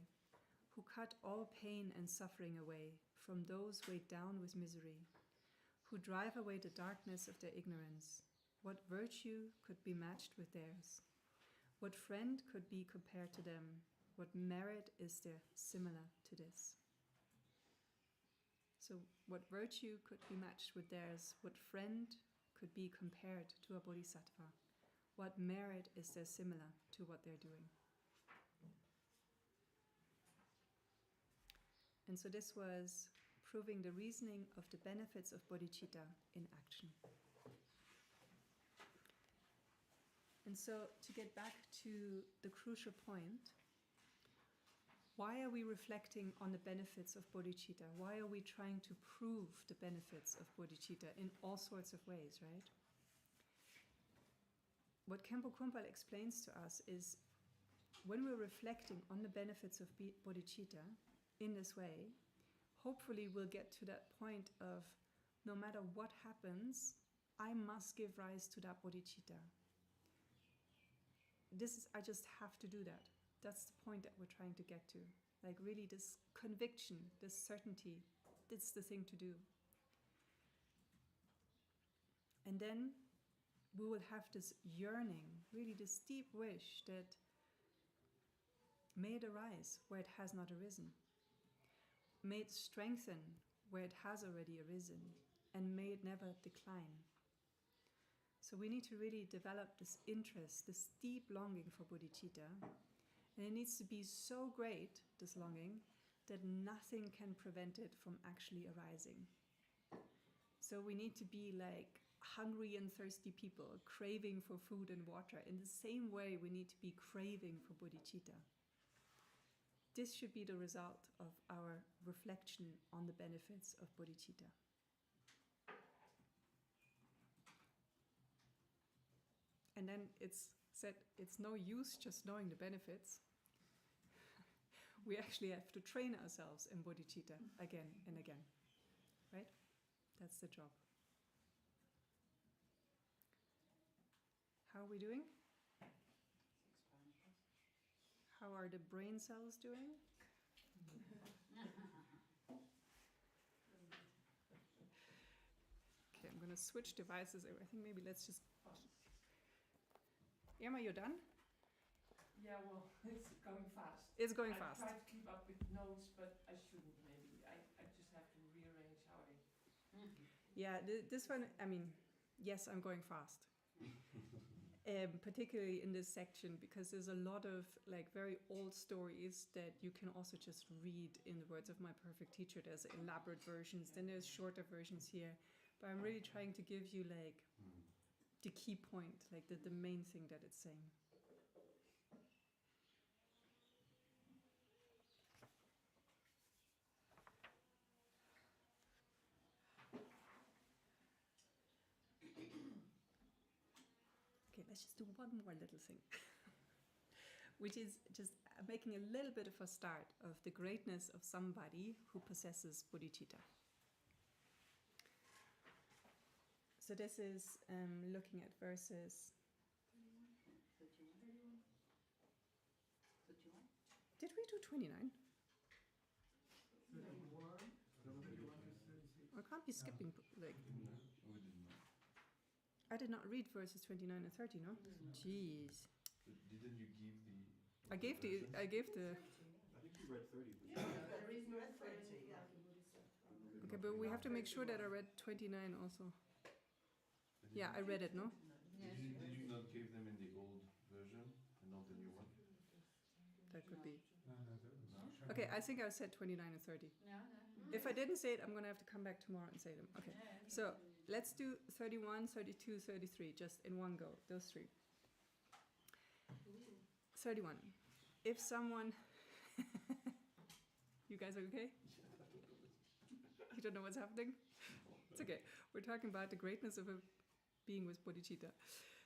who cut all pain and suffering away, from those weighed down with misery, who drive away the darkness of their ignorance. What virtue could be matched with theirs? What friend could be compared to them? What merit is there similar to this? So, what virtue could be matched with theirs? What friend could be compared to a bodhisattva? What merit is there similar to what they're doing? And so this was proving the reasoning of the benefits of bodhicitta in action. And so to get back to the crucial point, why are we reflecting on the benefits of bodhicitta? Why are we trying to prove the benefits of bodhicitta in all sorts of ways, right? What Khenpo Kumpal explains to us is when we're reflecting on the benefits of bodhicitta in this way, hopefully we'll get to that point of no matter what happens, I must give rise to that bodhicitta. I just have to do that. That's the point that we're trying to get to. Like really this conviction, this certainty, that's the thing to do. And then we will have this yearning, really this deep wish that may it arise where it has not arisen. May it strengthen where it has already arisen, and may it never decline. So we need to really develop this interest, this deep longing for bodhicitta, and it needs to be so great, this longing, that nothing can prevent it from actually arising. So we need to be like hungry and thirsty people, craving for food and water. In the same way, we need to be craving for bodhicitta. This should be the result of our reflection on the benefits of bodhicitta. And then it's said it's no use just knowing the benefits. We actually have to train ourselves in bodhicitta again and again. Right? That's the job. How are we doing? How are the brain cells doing? Okay, I'm going to switch devices. I think maybe let's just... Irma, you're done? Yeah, well, it's going fast. It's going fast. I try to keep up with notes, but I shouldn't maybe. I just have to rearrange how I... Yeah, this one, I mean, yes, I'm going fast. Particularly in this section, because there's a lot of like very old stories that you can also just read in the words of my perfect teacher. There's elaborate versions, then there's shorter versions here. But I'm really trying to give you like the key point, like the main thing that it's saying. Okay, let's just do one more little thing, which is just making a little bit of a start of the greatness of somebody who possesses bodhicitta. So this is looking at verses. 31. Did we do 29? 31. I can't be skipping, like, No, we did not. I did not read verses 29 and 30, no? Jeez. But didn't you give the... I gave the, I think you read 30. There is no Read 30, friend yeah. like a bodhisattva. okay, but we have to make sure that I read 29 also. Yeah, I read it, no? Yes, Did you not give them in the old version and not the new one? That could be. No, that was shown. Okay, I think I said 29 and 30. No. If I didn't say it, I'm going to have to come back tomorrow and say them. Okay, so let's do 31, 32, 33, just in one go, those three. 31. If someone... You guys are okay? You don't know what's happening? It's okay. We're talking about the greatness of a being with bodhicitta.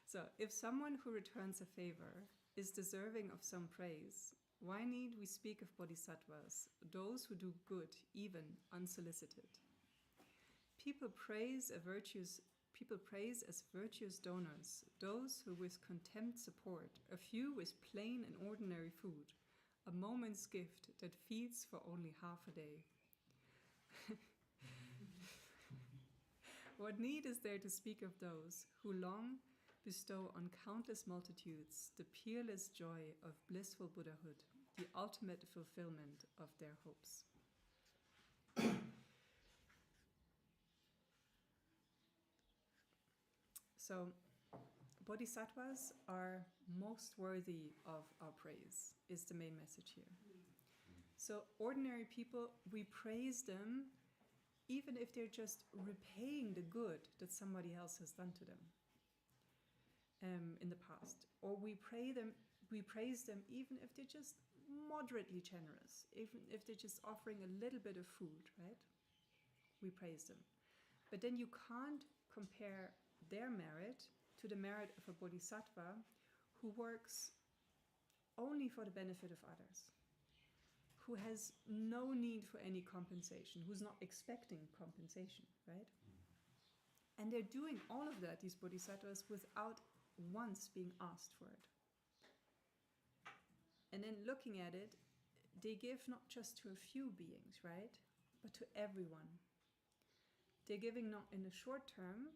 So, if someone who returns a favor is deserving of some praise, why need we speak of bodhisattvas, those who do good, even unsolicited? People praise as virtuous donors, those who with contempt support, a few with plain and ordinary food, a moment's gift that feeds for only half a day. What need is there to speak of those who long bestow on countless multitudes the peerless joy of blissful Buddhahood, the ultimate fulfillment of their hopes? So, bodhisattvas are most worthy of our praise, is the main message here. So, ordinary people, we praise them even if they're just repaying the good that somebody else has done to them in the past. Or we praise them even if they're just moderately generous, even if they're just offering a little bit of food, right? We praise them. But then you can't compare their merit to the merit of a bodhisattva who works only for the benefit of others, who has no need for any compensation, who's not expecting compensation, right? And they're doing all of that, these bodhisattvas, without once being asked for it. And then looking at it, they give not just to a few beings, right? But to everyone. They're giving not in the short term,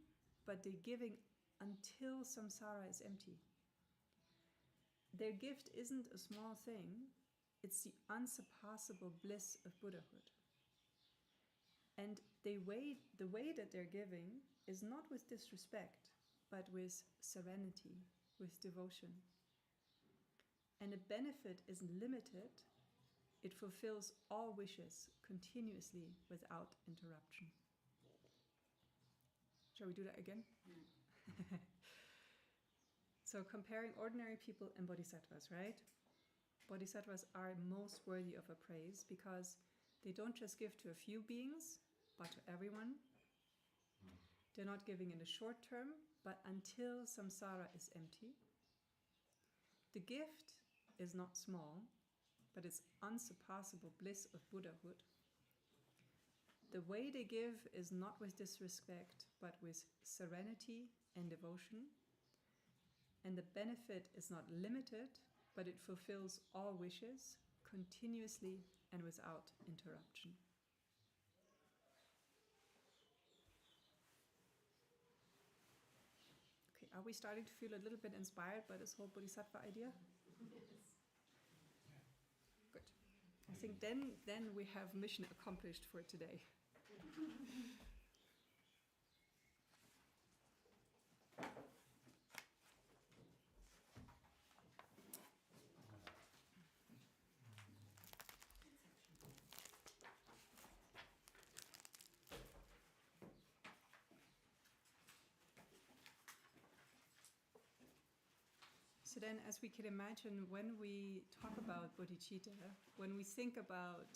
but they're giving until samsara is empty. Their gift isn't a small thing, it's the unsurpassable bliss of Buddhahood. And the way that they're giving is not with disrespect, but with serenity, with devotion. And the benefit isn't limited, it fulfills all wishes continuously without interruption. Shall we do that again? So comparing ordinary people and bodhisattvas, right? Bodhisattvas are most worthy of a praise because they don't just give to a few beings, but to everyone. They're not giving in the short term, but until samsara is empty. The gift is not small, but it's unsurpassable bliss of Buddhahood. The way they give is not with disrespect, but with serenity and devotion. And the benefit is not limited, but it fulfills all wishes continuously and without interruption. Okay, are we starting to feel a little bit inspired by this whole bodhisattva idea? Good. I think then we have mission accomplished for today. So then, as we can imagine, when we talk about bodhicitta, when we think about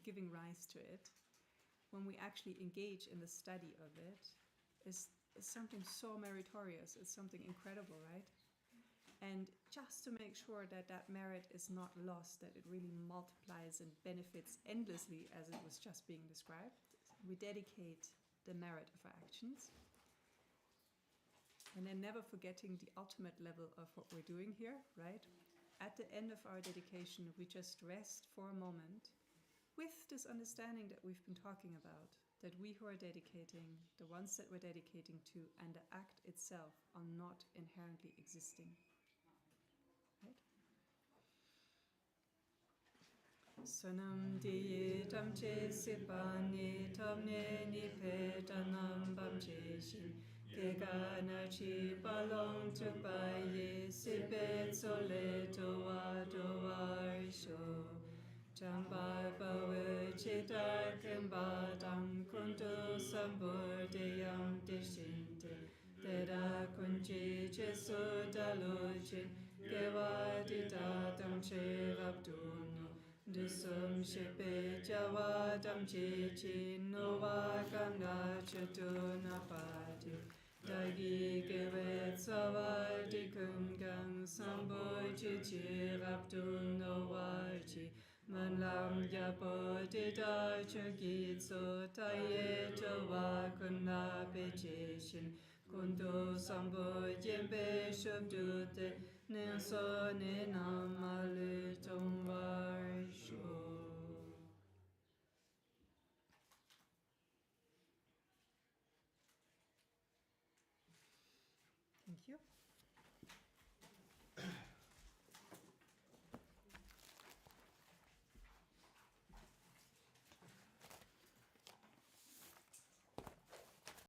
giving rise to it, when we actually engage in the study of it, is something so meritorious. It's something incredible, right? And just to make sure that that merit is not lost, that it really multiplies and benefits endlessly, as it was just being described, we dedicate the merit of our actions. And then never forgetting the ultimate level of what we're doing here, right? At the end of our dedication, we just rest for a moment with this understanding that we've been talking about, that we who are dedicating, the ones that we're dedicating to, and the act itself are not inherently existing. Right? Sonam diye tamche sipanye tamne nipe tanam bamche shin. Gegana chi balong to baye sipet sole toa doarsho. Jamba bawe chita kemba dam kundu sambur deyam deshinte. Deda kunji jesu dalochin. Gewa dita dam che rabduno. Dusum shepe jawa dam che chin. Nova gamna chatuna pati. Dagi gewet sawal di kungang sambo chichi rabdun no wachi manlam yapo di da chugi so taye jawa kunna pechishin kundu sambo jembe shubdute nenso ne namalu tongwar sho. Thank you.